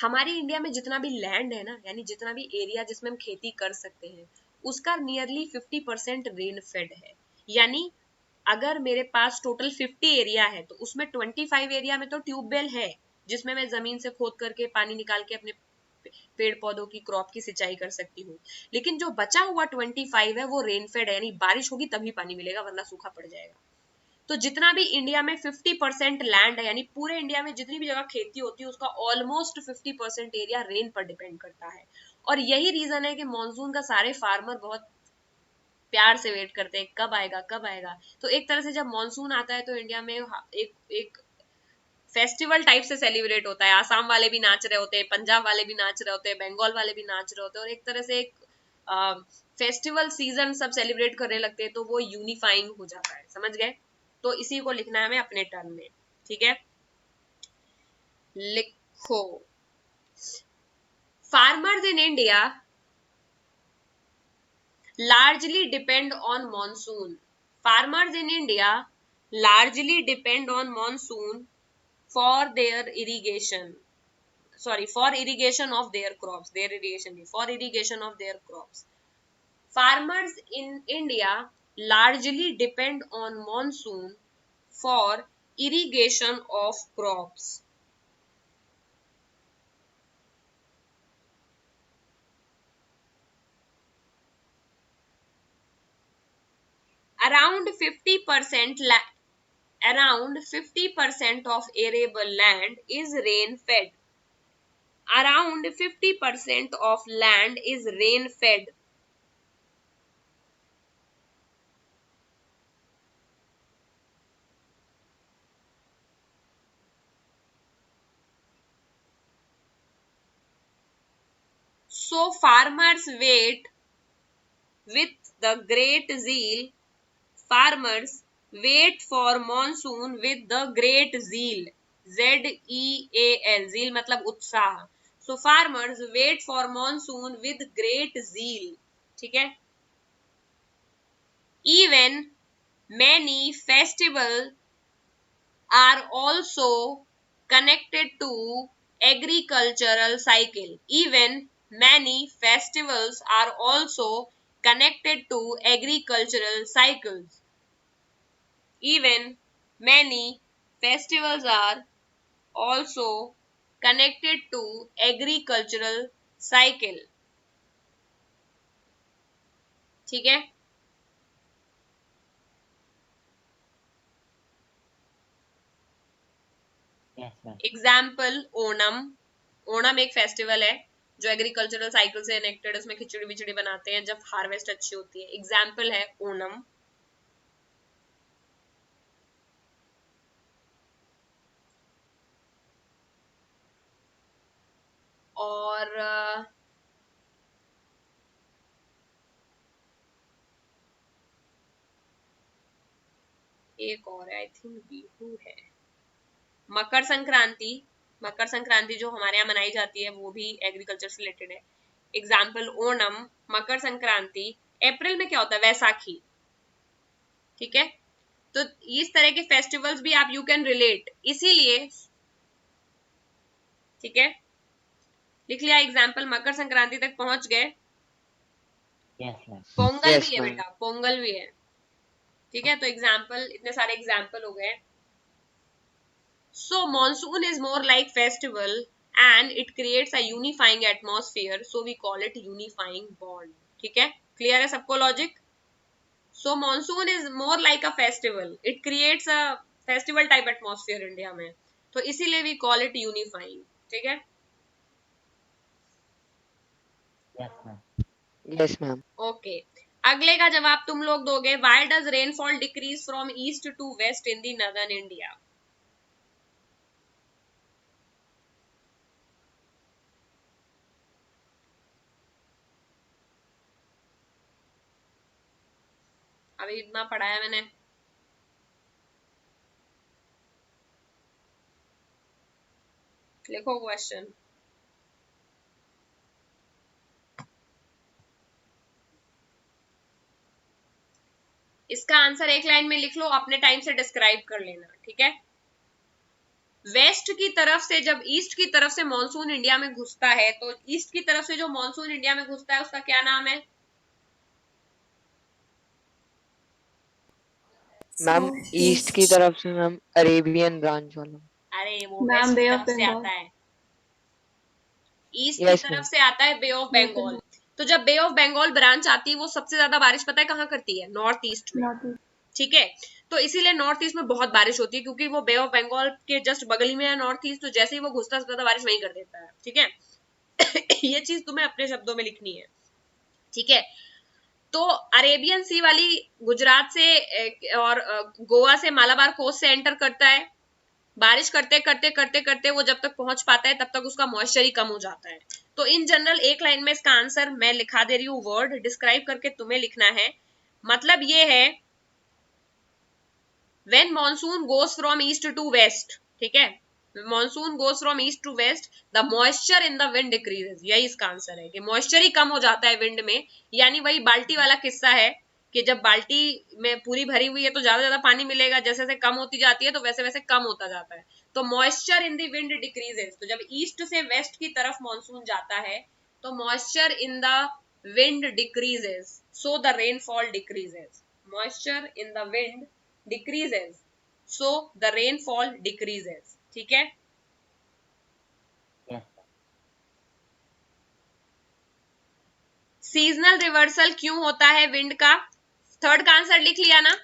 हमारी इंडिया में जितना भी लैंड है ना, यानी जितना भी एरिया जिसमें हम खेती कर सकते हैं, उसका नियरली 50% रेन फेड है। यानी अगर मेरे पास टोटल 50 एरिया है तो उसमें 25 एरिया में तो ट्यूबवेल है, जिसमें मैं जमीन से खोद करके पानी निकाल के अपने पेड़ पौधों की क्रॉप की सिंचाई कर सकती हूँ। लेकिन जो बचा हुआ 25 है वो रेनफेड है, यानी बारिश होगी तभी पानी मिलेगा, वरना सूखा पड़ जाएगा। तो जितना भी इंडिया में 50% लैंड है, यानी पूरे इंडिया में जितनी भी जगह खेती होती है उसका ऑलमोस्ट 50% एरिया रेन पर डिपेंड करता है। और यही रीजन है कि मॉनसून का सारे फार्मर बहुत प्यार से वेट करते हैं, कब आएगा कब आएगा। तो एक तरह से जब मॉनसून आता है तो इंडिया में एक फेस्टिवल टाइप से सेलिब्रेट होता है। आसाम वाले भी नाच रहे होते हैं, पंजाब वाले भी नाच रहे होते हैं, बंगाल वाले भी नाच रहे होते हैं, और एक तरह से एक फेस्टिवल सीजन सब सेलिब्रेट करने लगते हैं, तो वो यूनिफाइंग हो जाता है। समझ गए? तो इसी को लिखना है हमें अपने टर्म में। ठीक है, लिखो। Farmers in India largely depend on monsoon. Farmers in India largely depend on monsoon for their irrigation. Sorry, for irrigation of their crops. Their irrigation, for irrigation of their crops. Farmers in India largely depend on monsoon for irrigation of crops. Around 50% around 50% of arable land is rain fed. Around 50% of land is rain fed. So farmers wait with the great zeal. Farmers wait for monsoon with the great zeal. ZEAL. Zeal मतलब उत्साह. So farmers wait for monsoon with great zeal. ठीक है? Even many festivals are also connected to agricultural cycle. Even many festivals are also connected to agricultural cycles. Even many festivals are also connected to agricultural cycle. ठीक है. Yes, ma'am. Example Onam. Onam एक festival है जो agricultural cycle से connected, उसमें खिचड़ी बिचड़ी बनाते हैं जब हार्वेस्ट अच्छी होती है. एग्जाम्पल है ओणम. और एक और आई थिंक बिहू है. मकर संक्रांति. मकर संक्रांति जो हमारे यहाँ मनाई जाती है वो भी एग्रीकल्चर से रिलेटेड है. एग्जाम्पल ओणम, मकर संक्रांति. अप्रैल में क्या होता है? वैसाखी. ठीक है. तो इस तरह के फेस्टिवल्स भी आप यू कैन रिलेट, इसीलिए. ठीक है, लिख लिया एग्जाम्पल. मकर संक्रांति तक पहुंच गए. Yes, ma'am. पोंगल Yes, भी है ma'am. बेटा, पोंगल भी है. ठीक है, तो एग्जाम्पल, इतने सारे एग्जाम्पल हो गए. So monsoon is more like festival and it creates a unifying atmosphere, so we call it unifying bond. ठीक है, क्लियर है सबको logic? So monsoon is more like a festival, it creates a festival type atmosphere India में, तो इसीलिए we call it unifying. ठीक है. Yes, ma'am. Yes, ma'am. Okay, अगले का जवाब तुम लोग दोगे. Why does rainfall decrease from east to west in the northern India? अभी इतना पढ़ाया मैंने. लिखो क्वेश्चन. इसका आंसर एक लाइन में लिख लो, अपने टाइम से डिस्क्राइब कर लेना. ठीक है. वेस्ट की तरफ से, जब ईस्ट की तरफ से मॉनसून इंडिया में घुसता है, तो ईस्ट की तरफ से जो मॉनसून इंडिया में घुसता है उसका क्या नाम है? मैम ईस्ट की तरफ से मैम अरेबियन ब्रांच वाला. अरे वो मैम, वेस्ट की Bay of तरफ से Bengal. आता है. ईस्ट की Yes, तरफ ma'am. से आता है बे ऑफ बंगाल. तो जब बे ऑफ बंगाल ब्रांच आती है वो सबसे ज्यादा बारिश पता है कहाँ करती है? नॉर्थ ईस्ट में. North East. ठीक है, तो इसीलिए नॉर्थ ईस्ट में बहुत बारिश होती है, क्योंकि वो बे ऑफ बंगाल के जस्ट बगल ही में है नॉर्थ ईस्ट, तो जैसे ही वो घुसता है सबसे ज्यादा बारिश वहीं कर देता है. ठीक है. ये चीज तुम्हें अपने शब्दों में लिखनी है. ठीक है. तो अरेबियन सी वाली गुजरात से और गोवा से मालाबार कोस्ट से एंटर करता है. बारिश करते करते करते करते वो जब तक पहुंच पाता है तब तक उसका मॉइस्चर ही कम हो जाता है. तो इन जनरल एक लाइन में इसका आंसर मैं लिखा दे रही हूँ, वर्ड डिस्क्राइब करके तुम्हें लिखना है. मतलब ये है, when monsoon goes from east to west. ठीक है, monsoon goes from east to west, the moisture in the wind decreases. यही इसका आंसर है कि मॉइस्चर ही कम हो जाता है विंड में. यानी वही बाल्टी वाला किस्सा है कि जब बाल्टी में पूरी भरी हुई है तो ज्यादा ज्यादा पानी मिलेगा, जैसे जैसे कम होती जाती है तो वैसे वैसे कम होता जाता है. तो moisture in the wind decreases. तो जब ईस्ट से वेस्ट की तरफ मॉनसून जाता है तो moisture in the wind decreases, so the rainfall decreases. Moisture in the wind decreases, so the rainfall decreases. ठीक है. Yes. सीजनल रिवर्सल क्यों होता है विंड का? थर्ड का आंसर लिख लिया ना.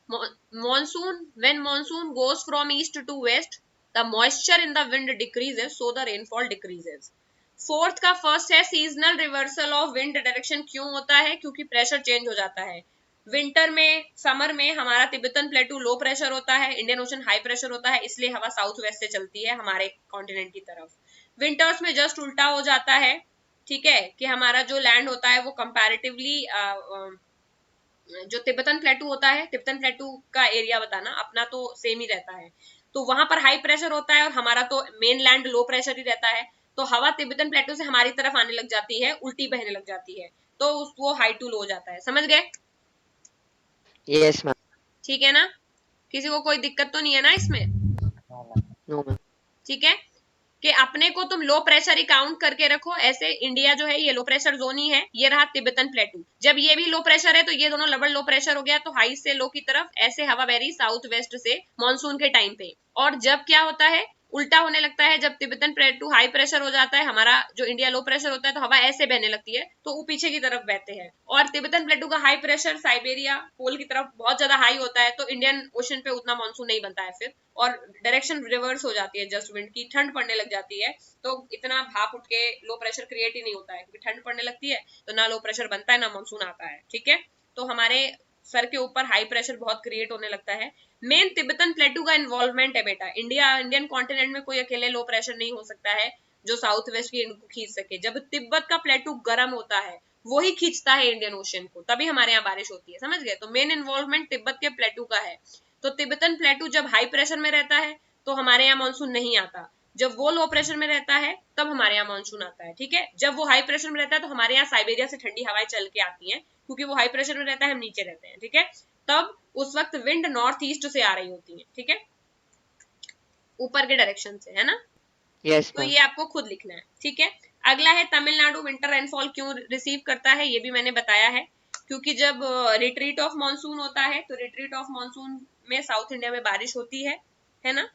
Monsoon, when monsoon goes from east to west, the moisture in the wind decreases, so the rainfall decreases. Fourth का फर्स्ट है, seasonal reversal of wind direction क्यों होता है? क्योंकि प्रेशर चेंज हो जाता है. विंटर में, समर में हमारा तिब्बतन प्लेटू लो प्रेशर होता है, इंडियन ओशन हाई प्रेशर होता है, इसलिए हवा साउथ वेस्ट से चलती है हमारे कॉन्टिनेंट की तरफ. विंटर्स में जस्ट उल्टा हो जाता है. ठीक है, कि हमारा जो लैंड होता है वो कंपैरेटिवली जो तिब्बतन प्लेटू होता है, तिब्बतन प्लेटू का एरिया बताना, अपना तो सेम ही रहता है, तो वहां पर हाई प्रेशर होता है और हमारा तो मेन लैंड लो प्रेशर ही रहता है. तो हवा तिब्बतन प्लेटू से हमारी तरफ आने लग जाती है, उल्टी बहने लग जाती है, तो वो हाई टू लो हो जाता है. समझ गए? Yes, ma'am. ठीक है ना? किसी को कोई दिक्कत तो नहीं है ना इसमें? No, ma'am. No, ma'am. ठीक है. कि अपने को तुम लो प्रेशर ही काउंट करके रखो, ऐसे इंडिया जो है ये लो प्रेशर जोन ही है, ये रहा तिब्बतन प्लेटू, जब ये भी लो प्रेशर है तो ये दोनों डबल लो प्रेशर हो गया, तो हाई से लो की तरफ ऐसे हवा बह रही साउथ वेस्ट से मानसून के टाइम पे। और जब क्या होता है, उल्टा होने लगता है, जब तिब्बतन प्लेटू हाई प्रेशर हो जाता है, हमारा जो इंडिया लो प्रेशर होता है, तो हवा ऐसे बहने लगती है, तो वो पीछे की तरफ बहते हैं। और तिब्बतन प्लेटू का हाई प्रेशर साइबेरिया पोल की तरफ बहुत ज्यादा हाई होता है, तो इंडियन ओशन पे उतना मानसून नहीं बनता है फिर, और डायरेक्शन रिवर्स हो जाती है, जस्ट विंड की ठंड पड़ने लग जाती है, तो इतना भाप उठ के लो प्रेशर क्रिएट ही नहीं होता है, क्योंकि ठंड पड़ने लगती है तो ना लो प्रेशर बनता है ना मानसून आता है। ठीक है, तो हमारे सर के ऊपर हाई प्रेशर बहुत क्रिएट होने लगता है। मेन तिब्बतन प्लेटू का इन्वॉल्वमेंट है बेटा, इंडियन कॉन्टिनेंट में कोई अकेले लो प्रेशर नहीं हो सकता है जो साउथ वेस्ट की इनको खींच सके। जब तिब्बत का प्लेटू गर्म होता है वो ही खींचता है इंडियन ओशन को, तभी हमारे यहाँ बारिश होती है, समझ गए। तो मेन इन्वॉल्वमेंट तिब्बत के प्लेटू का है। तो तिब्बतन प्लेटू जब हाई प्रेशर में रहता है तो हमारे यहाँ मानसून नहीं आता, जब वो लो प्रेशर में रहता है तब हमारे यहाँ मानसून आता है। ठीक है, जब वो हाई प्रेशर में रहता है तो हमारे यहाँ साइबेरिया से ठंडी हवाएं चल के आती हैं, क्योंकि वो हाई प्रेशर में रहता है, हम नीचे रहते हैं। ठीक है, तब उस वक्त विंड नॉर्थ ईस्ट से आ रही होती है। ठीक है, ऊपर के डायरेक्शन से, है ना। यस तो मैम। ये आपको खुद लिखना है। ठीक है, अगला है तमिलनाडु विंटर रेनफॉल क्यों रिसीव करता है, ये भी मैंने बताया है, क्योंकि जब रिट्रीट ऑफ मानसून होता है तो रिट्रीट ऑफ मानसून में साउथ इंडिया में बारिश होती है ना।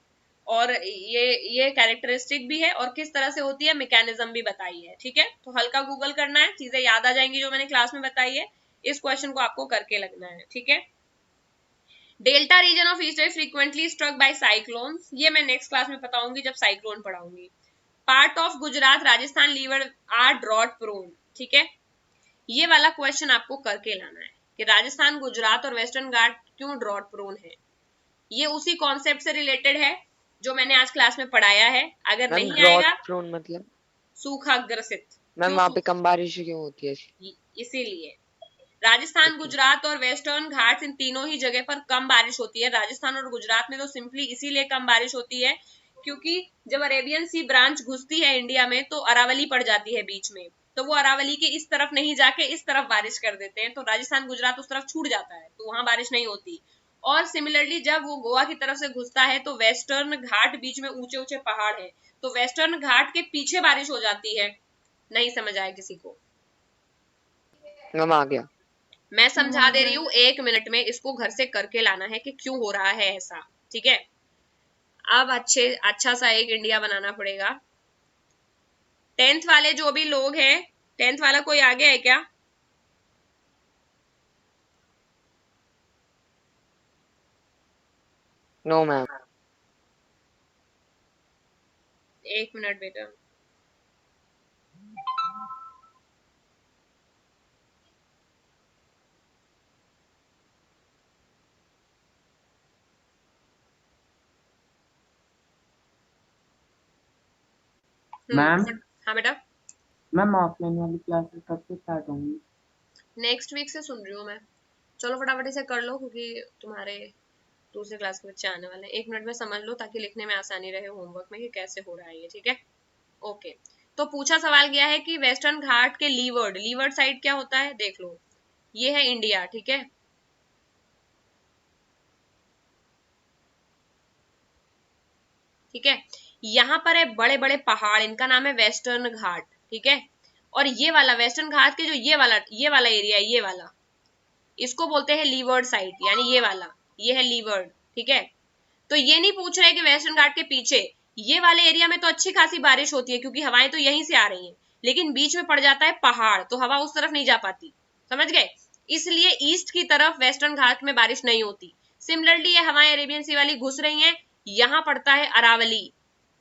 और ये कैरेक्टरिस्टिक भी है, और किस तरह से होती है मैकेनिज्म भी बताई है। ठीक है, तो हल्का गूगल करना है, चीजें याद आ जाएंगी जो मैंने क्लास में बताई है, इस क्वेश्चन को आपको करके लगना है। ठीक है, delta region of east frequently struck by cyclones, ये मैं नेक्स्ट क्लास में बताऊंगी जब साइक्लोन पढ़ाऊंगी। Part of Gujarat Rajasthan lever are drought prone. ठीक है, ये वाला क्वेश्चन आपको करके लाना है कि राजस्थान गुजरात और वेस्टर्न घाट क्यों ड्रॉट प्रोन है। ये उसी कॉन्सेप्ट से रिलेटेड है जो मैंने आज क्लास में पढ़ाया है, अगर मैम नहीं ड्रॉट आएगा प्रोन मतलब सूखा ग्रसित। मैम क्यों वहाँ पे कम बारिश क्यों होती है? इसीलिए राजस्थान ओके गुजरात और वेस्टर्न घाट इन तीनों ही जगह पर कम बारिश होती है। राजस्थान और गुजरात में तो सिंपली इसीलिए कम बारिश होती है क्योंकि जब अरेबियन सी ब्रांच घुसती है इंडिया में तो अरावली पड़ जाती है बीच में, तो वो अरावली के इस तरफ नहीं जाके इस तरफ बारिश कर देते हैं, तो राजस्थान गुजरात उस तरफ छूट जाता है, तो वहां बारिश नहीं होती। और सिमिलरली जब वो गोवा की तरफ से घुसता है तो वेस्टर्न घाट बीच में ऊंचे ऊंचे पहाड़ है, तो वेस्टर्न घाट के पीछे बारिश हो जाती है। नहीं समझ आया किसी को? मैम आ गया। मैं समझा दे रही हूँ, 1 मिनट में इसको घर से करके लाना है कि क्यों हो रहा है ऐसा। ठीक है, अब अच्छा सा एक इंडिया बनाना पड़ेगा। 10th वाले जो भी लोग हैं, 10th वाला कोई आगे है क्या? No ma'am. 1 मिनट बेटा। मैम हाँ बेटा, मैम ऑफलाइन वाली क्लासेस कब से स्टार्ट होंगी? नेक्स्ट वीक से सुन रही हूँ मैं। चलो फटाफट से कर लो क्योंकि तुम्हारे दूसरे क्लास के बच्चे आने वाले हैं। 1 मिनट में समझ लो ताकि लिखने में आसानी रहे होमवर्क में कि कैसे हो रहा है ये। ठीक है, ओके। तो पूछा सवाल गया है कि वेस्टर्न घाट के लीवर्ड साइड क्या होता है, देख लो, ये है इंडिया। ठीक है, ठीक है, यहाँ पर है बड़े बड़े पहाड़, इनका नाम है वेस्टर्न घाट। ठीक है, और ये वाला वेस्टर्न घाट के जो ये वाला एरिया है, ये वाला, इसको बोलते हैं लीवर्ड साइड, यानी ये है लीवर्ड। ठीक है, तो ये नहीं पूछ रहे कि वेस्टर्न घाट के पीछे ये वाले एरिया में तो अच्छी खासी बारिश होती है क्योंकि हवाएं तो यहीं से आ रही हैं, लेकिन बीच में पड़ जाता है पहाड़ तो हवा उस तरफ नहीं जा पाती, समझ गए। इसलिए ईस्ट की तरफ वेस्टर्न घाट में बारिश नहीं होती। सिमिलरली ये हवाएं अरेबियन सी वाली घुस रही हैं, यहाँ पड़ता है अरावली,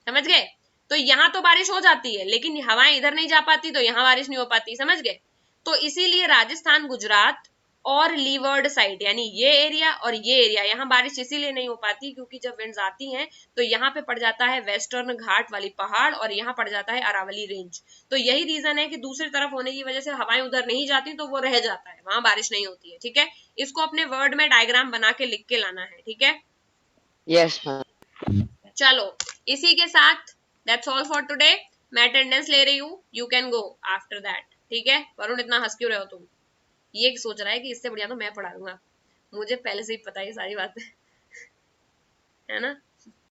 समझ गए। तो यहाँ तो बारिश हो जाती है लेकिन हवाएं इधर नहीं जा पाती, तो यहाँ बारिश नहीं हो पाती, समझ गए। तो इसीलिए राजस्थान गुजरात और लीवर्ड साइड यानी ये एरिया और ये एरिया, यहाँ बारिश इसीलिए नहीं हो पाती क्योंकि जब विंड्स आती हैं तो यहाँ पे पड़ जाता है वेस्टर्न घाट वाली पहाड़ और यहाँ पड़ जाता है अरावली रेंज। तो यही रीजन है कि दूसरी तरफ होने की वजह से हवाएं उधर नहीं जाती तो वो रह जाता है, वहां बारिश नहीं होती है। ठीक है, इसको अपने वर्ड में डायग्राम बना के लिख के लाना है। ठीक है, यस मैम। चलो इसी के साथ दैट्स ऑल फॉर टुडे। मैं अटेंडेंस ले रही हूँ, you can go after that. ठीक है, वरुण इतना हंस क्यों रहे हो तुम? ये सोच रहा है कि इससे बढ़िया तो मैं पढ़ा दूंगा, मुझे पहले से ही पता है ये सारी बातें है ना।